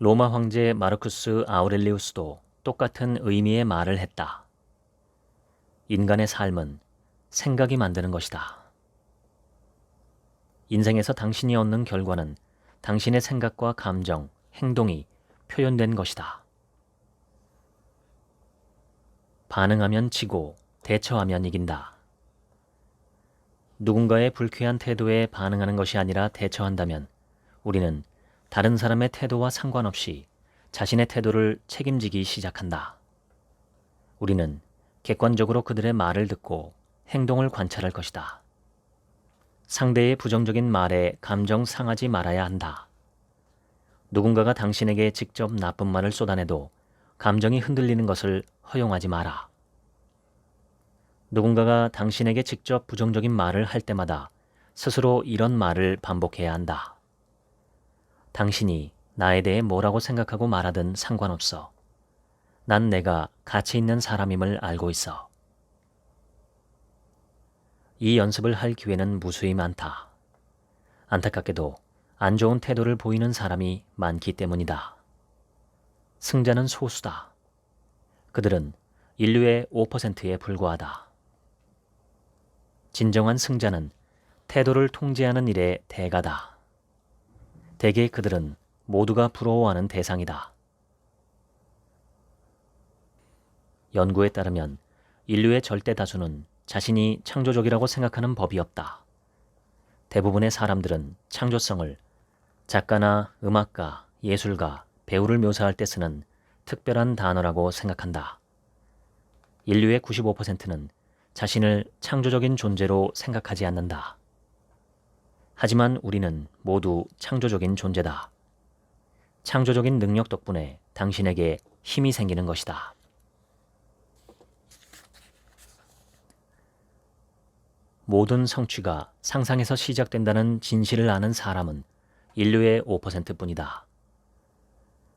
로마 황제 마르쿠스 아우렐리우스도 똑같은 의미의 말을 했다. 인간의 삶은 생각이 만드는 것이다. 인생에서 당신이 얻는 결과는 당신의 생각과 감정, 행동이 표현된 것이다. 반응하면 지고 대처하면 이긴다. 누군가의 불쾌한 태도에 반응하는 것이 아니라 대처한다면 우리는 다른 사람의 태도와 상관없이 자신의 태도를 책임지기 시작한다. 우리는 객관적으로 그들의 말을 듣고 행동을 관찰할 것이다. 상대의 부정적인 말에 감정 상하지 말아야 한다. 누군가가 당신에게 직접 나쁜 말을 쏟아내도 감정이 흔들리는 것을 허용하지 마라. 누군가가 당신에게 직접 부정적인 말을 할 때마다 스스로 이런 말을 반복해야 한다. 당신이 나에 대해 뭐라고 생각하고 말하든 상관없어. 난 내가 가치 있는 사람임을 알고 있어. 이 연습을 할 기회는 무수히 많다. 안타깝게도 안 좋은 태도를 보이는 사람이 많기 때문이다. 승자는 소수다. 그들은 인류의 5%에 불과하다. 진정한 승자는 태도를 통제하는 일의 대가다. 대개 그들은 모두가 부러워하는 대상이다. 연구에 따르면 인류의 절대 다수는 자신이 창조적이라고 생각하는 법이 없다. 대부분의 사람들은 창조성을 작가나 음악가, 예술가, 배우를 묘사할 때 쓰는 특별한 단어라고 생각한다. 인류의 95%는 자신을 창조적인 존재로 생각하지 않는다. 하지만 우리는 모두 창조적인 존재다. 창조적인 능력 덕분에 당신에게 힘이 생기는 것이다. 모든 성취가 상상에서 시작된다는 진실을 아는 사람은 인류의 5%뿐이다.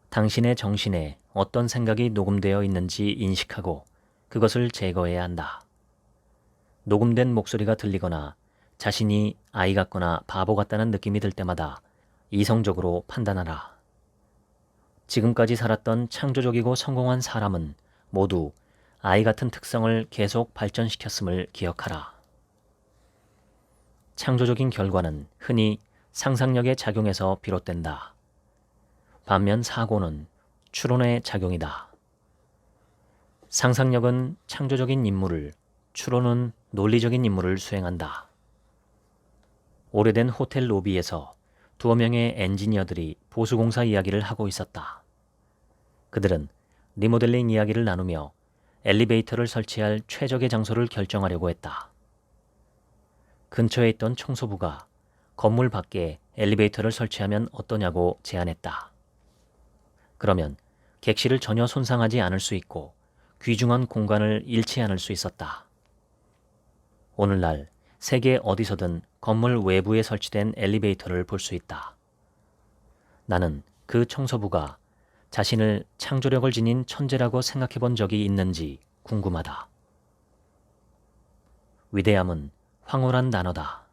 당신의 정신에 어떤 생각이 녹음되어 있는지 인식하고 그것을 제거해야 한다. 녹음된 목소리가 들리거나 자신이 아이 같거나 바보 같다는 느낌이 들 때마다 이성적으로 판단하라. 지금까지 살았던 창조적이고 성공한 사람은 모두 아이 같은 특성을 계속 발전시켰음을 기억하라. 창조적인 결과는 흔히 상상력의 작용에서 비롯된다. 반면 사고는 추론의 작용이다. 상상력은 창조적인 임무를, 추론은 논리적인 임무를 수행한다. 오래된 호텔 로비에서 두어 명의 엔지니어들이 보수공사 이야기를 하고 있었다. 그들은 리모델링 이야기를 나누며 엘리베이터를 설치할 최적의 장소를 결정하려고 했다. 근처에 있던 청소부가 건물 밖에 엘리베이터를 설치하면 어떠냐고 제안했다. 그러면 객실을 전혀 손상하지 않을 수 있고 귀중한 공간을 잃지 않을 수 있었다. 오늘날 세계 어디서든 건물 외부에 설치된 엘리베이터를 볼 수 있다. 나는 그 청소부가 자신을 창조력을 지닌 천재라고 생각해 본 적이 있는지 궁금하다. 위대함은 황홀한 단어다.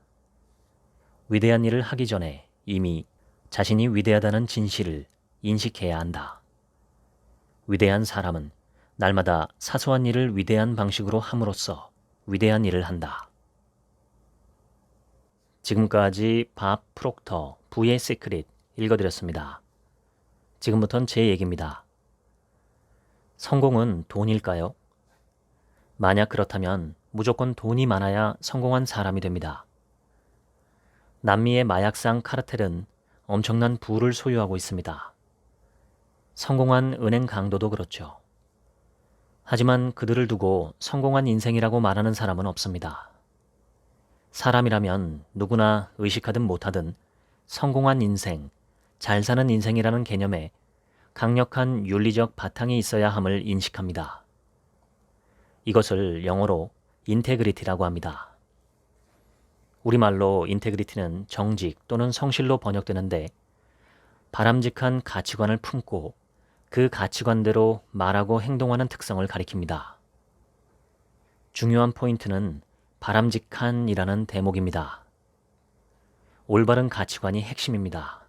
위대한 일을 하기 전에 이미 자신이 위대하다는 진실을 인식해야 한다. 위대한 사람은 날마다 사소한 일을 위대한 방식으로 함으로써 위대한 일을 한다. 지금까지 밥 프록터 부의 시크릿 읽어드렸습니다. 지금부턴 제 얘기입니다. 성공은 돈일까요? 만약 그렇다면 무조건 돈이 많아야 성공한 사람이 됩니다. 남미의 마약상 카르텔은 엄청난 부를 소유하고 있습니다. 성공한 은행 강도도 그렇죠. 하지만 그들을 두고 성공한 인생이라고 말하는 사람은 없습니다. 사람이라면 누구나 의식하든 못하든 성공한 인생, 잘 사는 인생이라는 개념에 강력한 윤리적 바탕이 있어야 함을 인식합니다. 이것을 영어로 인테그리티라고 합니다. 우리말로 인테그리티는 정직 또는 성실로 번역되는데 바람직한 가치관을 품고 그 가치관대로 말하고 행동하는 특성을 가리킵니다. 중요한 포인트는 바람직한이라는 대목입니다. 올바른 가치관이 핵심입니다.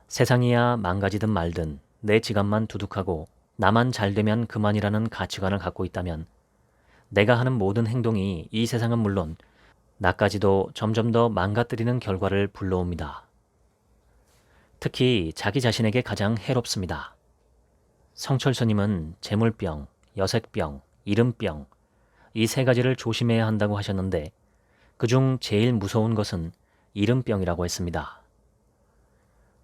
세상이야 망가지든 말든 내 지갑만 두둑하고 나만 잘되면 그만이라는 가치관을 갖고 있다면 내가 하는 모든 행동이 이 세상은 물론 나까지도 점점 더 망가뜨리는 결과를 불러옵니다. 특히 자기 자신에게 가장 해롭습니다. 성철스님은 재물병, 여색병, 이름병 이 세 가지를 조심해야 한다고 하셨는데 그중 제일 무서운 것은 이름병이라고 했습니다.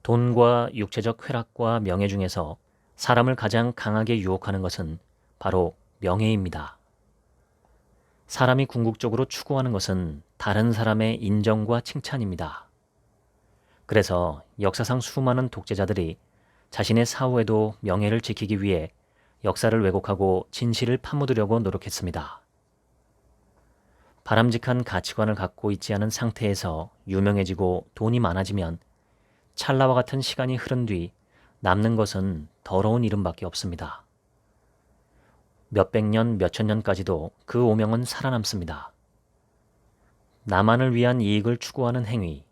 돈과 육체적 쾌락과 명예 중에서 사람을 가장 강하게 유혹하는 것은 바로 명예입니다. 사람이 궁극적으로 추구하는 것은 다른 사람의 인정과 칭찬입니다. 그래서 역사상 수많은 독재자들이 자신의 사후에도 명예를 지키기 위해 역사를 왜곡하고 진실을 파묻으려고 노력했습니다. 바람직한 가치관을 갖고 있지 않은 상태에서 유명해지고 돈이 많아지면 찰나와 같은 시간이 흐른 뒤 남는 것은 더러운 이름밖에 없습니다. 몇백 년, 몇천 년까지도 그 오명은 살아남습니다. 나만을 위한 이익을 추구하는 행위,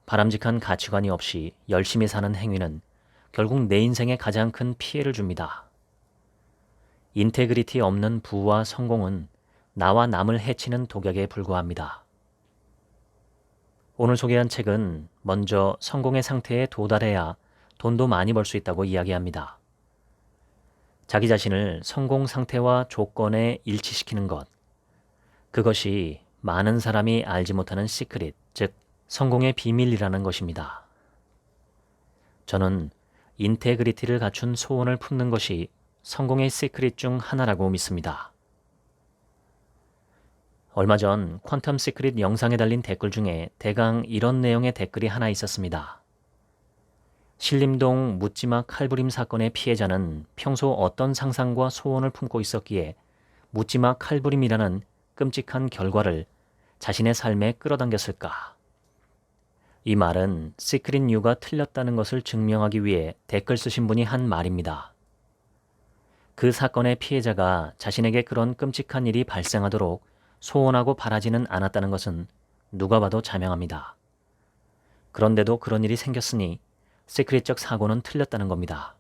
바람직한 가치관이 없이 열심히 사는 행위는 결국 내 인생에 가장 큰 피해를 줍니다. 인테그리티 없는 부와 성공은 나와 남을 해치는 독약에 불과합니다. 오늘 소개한 책은 먼저 성공의 상태에 도달해야 돈도 많이 벌 수 있다고 이야기합니다. 자기 자신을 성공 상태와 조건에 일치시키는 것, 그것이 많은 사람이 알지 못하는 시크릿, 즉 성공의 비밀이라는 것입니다. 저는 인테그리티를 갖춘 소원을 품는 것이 성공의 시크릿 중 하나라고 믿습니다. 얼마 전 퀀텀 시크릿 영상에 달린 댓글 중에 대강 이런 내용의 댓글이 하나 있었습니다. 신림동 묻지마 칼부림 사건의 피해자는 평소 어떤 상상과 소원을 품고 있었기에 묻지마 칼부림이라는 끔찍한 결과를 자신의 삶에 끌어당겼을까? 이 말은 시크릿 뉴가 틀렸다는 것을 증명하기 위해 댓글 쓰신 분이 한 말입니다. 그 사건의 피해자가 자신에게 그런 끔찍한 일이 발생하도록 소원하고 바라지는 않았다는 것은 누가 봐도 자명합니다. 그런데도 그런 일이 생겼으니 시크릿적 사고는 틀렸다는 겁니다.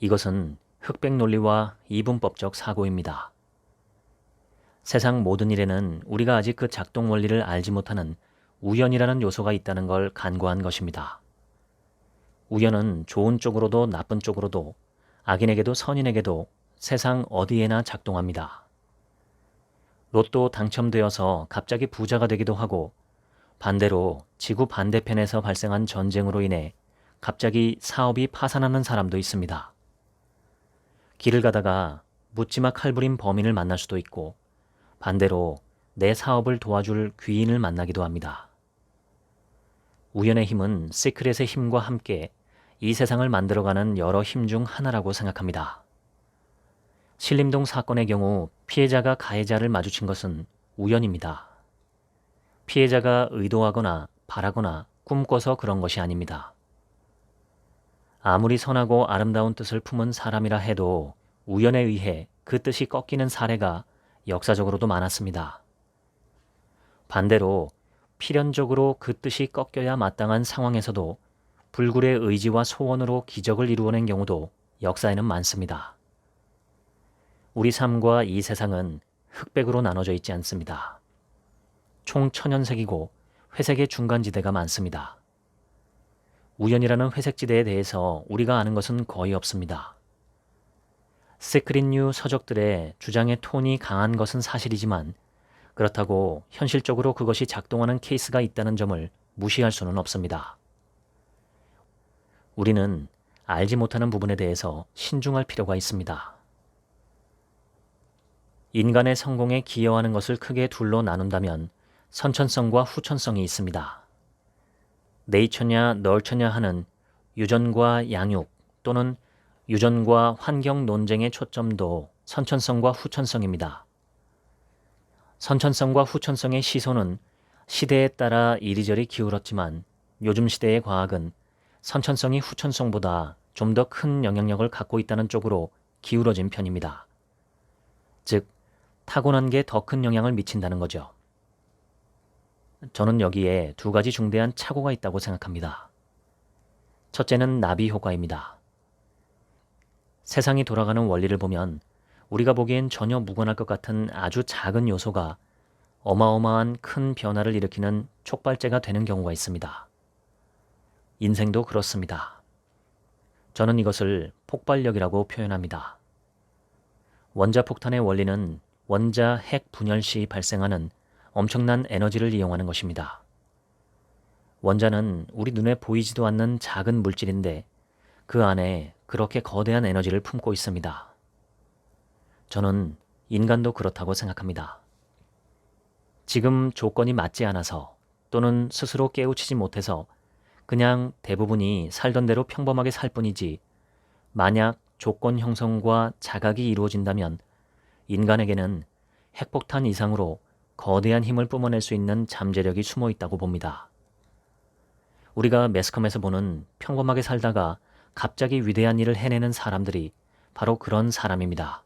이것은 흑백 논리와 이분법적 사고입니다. 세상 모든 일에는 우리가 아직 그 작동 원리를 알지 못하는 우연이라는 요소가 있다는 걸 간과한 것입니다. 우연은 좋은 쪽으로도 나쁜 쪽으로도 악인에게도 선인에게도 세상 어디에나 작동합니다. 로또 당첨되어서 갑자기 부자가 되기도 하고 반대로 지구 반대편에서 발생한 전쟁으로 인해 갑자기 사업이 파산하는 사람도 있습니다. 길을 가다가 묻지마 칼부림 범인을 만날 수도 있고 반대로 내 사업을 도와줄 귀인을 만나기도 합니다. 우연의 힘은 시크릿의 힘과 함께 이 세상을 만들어가는 여러 힘 중 하나라고 생각합니다. 신림동 사건의 경우 피해자가 가해자를 마주친 것은 우연입니다. 피해자가 의도하거나 바라거나 꿈꿔서 그런 것이 아닙니다. 아무리 선하고 아름다운 뜻을 품은 사람이라 해도 우연에 의해 그 뜻이 꺾이는 사례가 역사적으로도 많았습니다. 반대로 필연적으로 그 뜻이 꺾여야 마땅한 상황에서도 불굴의 의지와 소원으로 기적을 이루어낸 경우도 역사에는 많습니다. 우리 삶과 이 세상은 흑백으로 나눠져 있지 않습니다. 총 천연색이고 회색의 중간지대가 많습니다. 우연이라는 회색지대에 대해서 우리가 아는 것은 거의 없습니다. 시크릿류 서적들의 주장의 톤이 강한 것은 사실이지만 그렇다고 현실적으로 그것이 작동하는 케이스가 있다는 점을 무시할 수는 없습니다. 우리는 알지 못하는 부분에 대해서 신중할 필요가 있습니다. 인간의 성공에 기여하는 것을 크게 둘로 나눈다면 선천성과 후천성이 있습니다. 네이처냐 널처냐 하는 유전과 양육 또는 유전과 환경 논쟁의 초점도 선천성과 후천성입니다. 선천성과 후천성의 시선은 시대에 따라 이리저리 기울었지만 요즘 시대의 과학은 선천성이 후천성보다 좀 더 큰 영향력을 갖고 있다는 쪽으로 기울어진 편입니다. 즉, 타고난 게 더 큰 영향을 미친다는 거죠. 저는 여기에 두 가지 중대한 착오가 있다고 생각합니다. 첫째는 나비 효과입니다. 세상이 돌아가는 원리를 보면 우리가 보기엔 전혀 무관할 것 같은 아주 작은 요소가 어마어마한 큰 변화를 일으키는 촉발제가 되는 경우가 있습니다. 인생도 그렇습니다. 저는 이것을 폭발력이라고 표현합니다. 원자폭탄의 원리는 원자 핵 분열 시 발생하는 엄청난 에너지를 이용하는 것입니다. 원자는 우리 눈에 보이지도 않는 작은 물질인데 그 안에 그렇게 거대한 에너지를 품고 있습니다. 저는 인간도 그렇다고 생각합니다. 지금 조건이 맞지 않아서 또는 스스로 깨우치지 못해서 그냥 대부분이 살던 대로 평범하게 살 뿐이지 만약 조건 형성과 자각이 이루어진다면 인간에게는 핵폭탄 이상으로 거대한 힘을 뿜어낼 수 있는 잠재력이 숨어 있다고 봅니다. 우리가 매스컴에서 보는 평범하게 살다가 갑자기 위대한 일을 해내는 사람들이 바로 그런 사람입니다.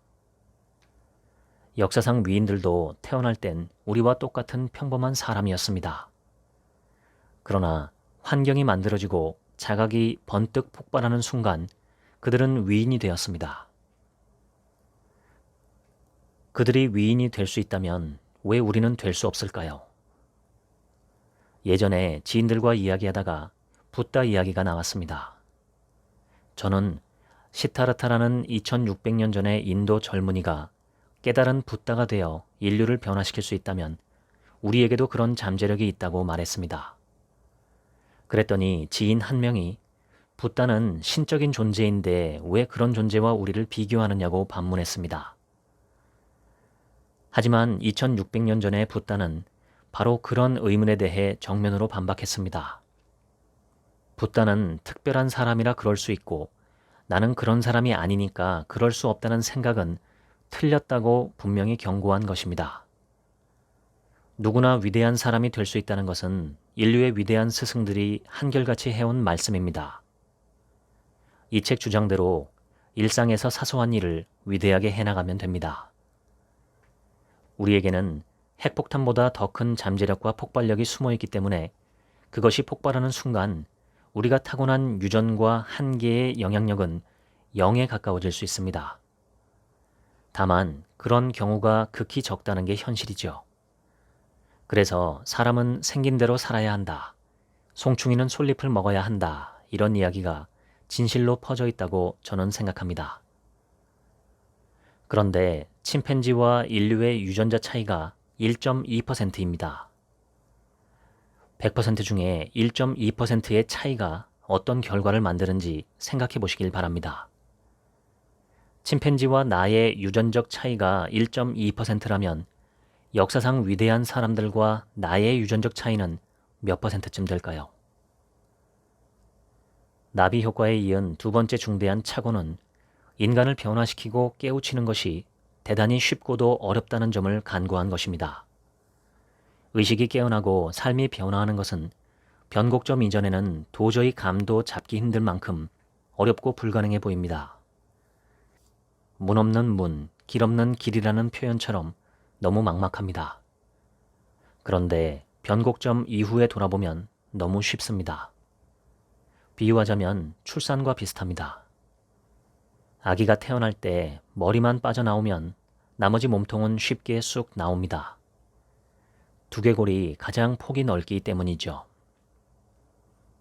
역사상 위인들도 태어날 땐 우리와 똑같은 평범한 사람이었습니다. 그러나 환경이 만들어지고 자각이 번뜩 폭발하는 순간 그들은 위인이 되었습니다. 그들이 위인이 될 수 있다면 왜 우리는 될 수 없을까요? 예전에 지인들과 이야기하다가 붓다 이야기가 나왔습니다. 저는 시타르타라는 2600년 전의 인도 젊은이가 깨달은 붓다가 되어 인류를 변화시킬 수 있다면 우리에게도 그런 잠재력이 있다고 말했습니다. 그랬더니 지인 한 명이 붓다는 신적인 존재인데 왜 그런 존재와 우리를 비교하느냐고 반문했습니다. 하지만 2600년 전의 붓다는 바로 그런 의문에 대해 정면으로 반박했습니다. 붓다는 특별한 사람이라 그럴 수 있고 나는 그런 사람이 아니니까 그럴 수 없다는 생각은 틀렸다고 분명히 경고한 것입니다. 누구나 위대한 사람이 될 수 있다는 것은 인류의 위대한 스승들이 한결같이 해온 말씀입니다. 이 책 주장대로 일상에서 사소한 일을 위대하게 해나가면 됩니다. 우리에게는 핵폭탄보다 더 큰 잠재력과 폭발력이 숨어 있기 때문에 그것이 폭발하는 순간 우리가 타고난 유전과 한계의 영향력은 0에 가까워질 수 있습니다. 다만 그런 경우가 극히 적다는 게 현실이죠. 그래서 사람은 생긴 대로 살아야 한다. 송충이는 솔잎을 먹어야 한다. 이런 이야기가 진실로 퍼져 있다고 저는 생각합니다. 그런데 침팬지와 인류의 유전자 차이가 1.2%입니다. 100% 중에 1.2%의 차이가 어떤 결과를 만드는지 생각해 보시길 바랍니다. 침팬지와 나의 유전적 차이가 1.2%라면 역사상 위대한 사람들과 나의 유전적 차이는 몇 %쯤 될까요? 나비 효과에 이은 두 번째 중대한 착오는 인간을 변화시키고 깨우치는 것이 대단히 쉽고도 어렵다는 점을 간구한 것입니다. 의식이 깨어나고 삶이 변화하는 것은 변곡점 이전에는 도저히 감도 잡기 힘들 만큼 어렵고 불가능해 보입니다. 문 없는 문, 길 없는 길이라는 표현처럼 너무 막막합니다. 그런데 변곡점 이후에 돌아보면 너무 쉽습니다. 비유하자면 출산과 비슷합니다. 아기가 태어날 때 머리만 빠져나오면 나머지 몸통은 쉽게 쑥 나옵니다. 두개골이 가장 폭이 넓기 때문이죠.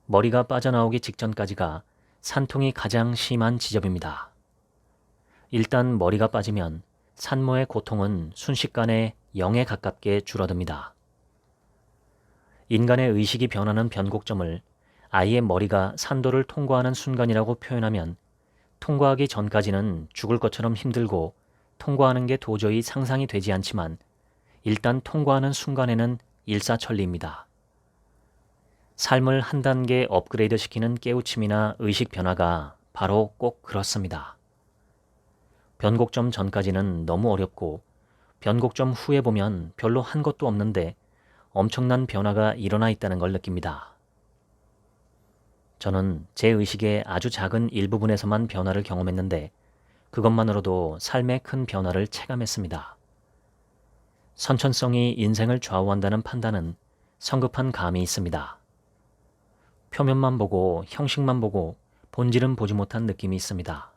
머리가 빠져나오기 직전까지가 산통이 가장 심한 지점입니다. 일단 머리가 빠지면 산모의 고통은 순식간에 0에 가깝게 줄어듭니다. 인간의 의식이 변하는 변곡점을 아이의 머리가 산도를 통과하는 순간이라고 표현하면 통과하기 전까지는 죽을 것처럼 힘들고 통과하는 게 도저히 상상이 되지 않지만 일단 통과하는 순간에는 일사천리입니다. 삶을 한 단계 업그레이드 시키는 깨우침이나 의식 변화가 바로 꼭 그렇습니다. 변곡점 전까지는 너무 어렵고 변곡점 후에 보면 별로 한 것도 없는데 엄청난 변화가 일어나 있다는 걸 느낍니다. 저는 제 의식의 아주 작은 일부분에서만 변화를 경험했는데 그것만으로도 삶의 큰 변화를 체감했습니다. 선천성이 인생을 좌우한다는 판단은 성급한 감이 있습니다. 표면만 보고 형식만 보고 본질은 보지 못한 느낌이 있습니다.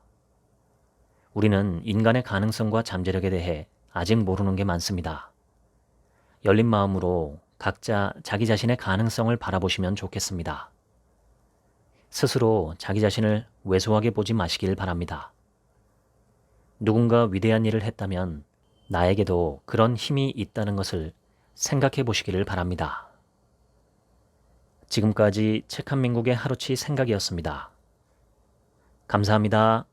우리는 인간의 가능성과 잠재력에 대해 아직 모르는 게 많습니다. 열린 마음으로 각자 자기 자신의 가능성을 바라보시면 좋겠습니다. 스스로 자기 자신을 왜소하게 보지 마시길 바랍니다. 누군가 위대한 일을 했다면 나에게도 그런 힘이 있다는 것을 생각해 보시기를 바랍니다. 지금까지 책 한 민국의 하루치 생각이었습니다. 감사합니다.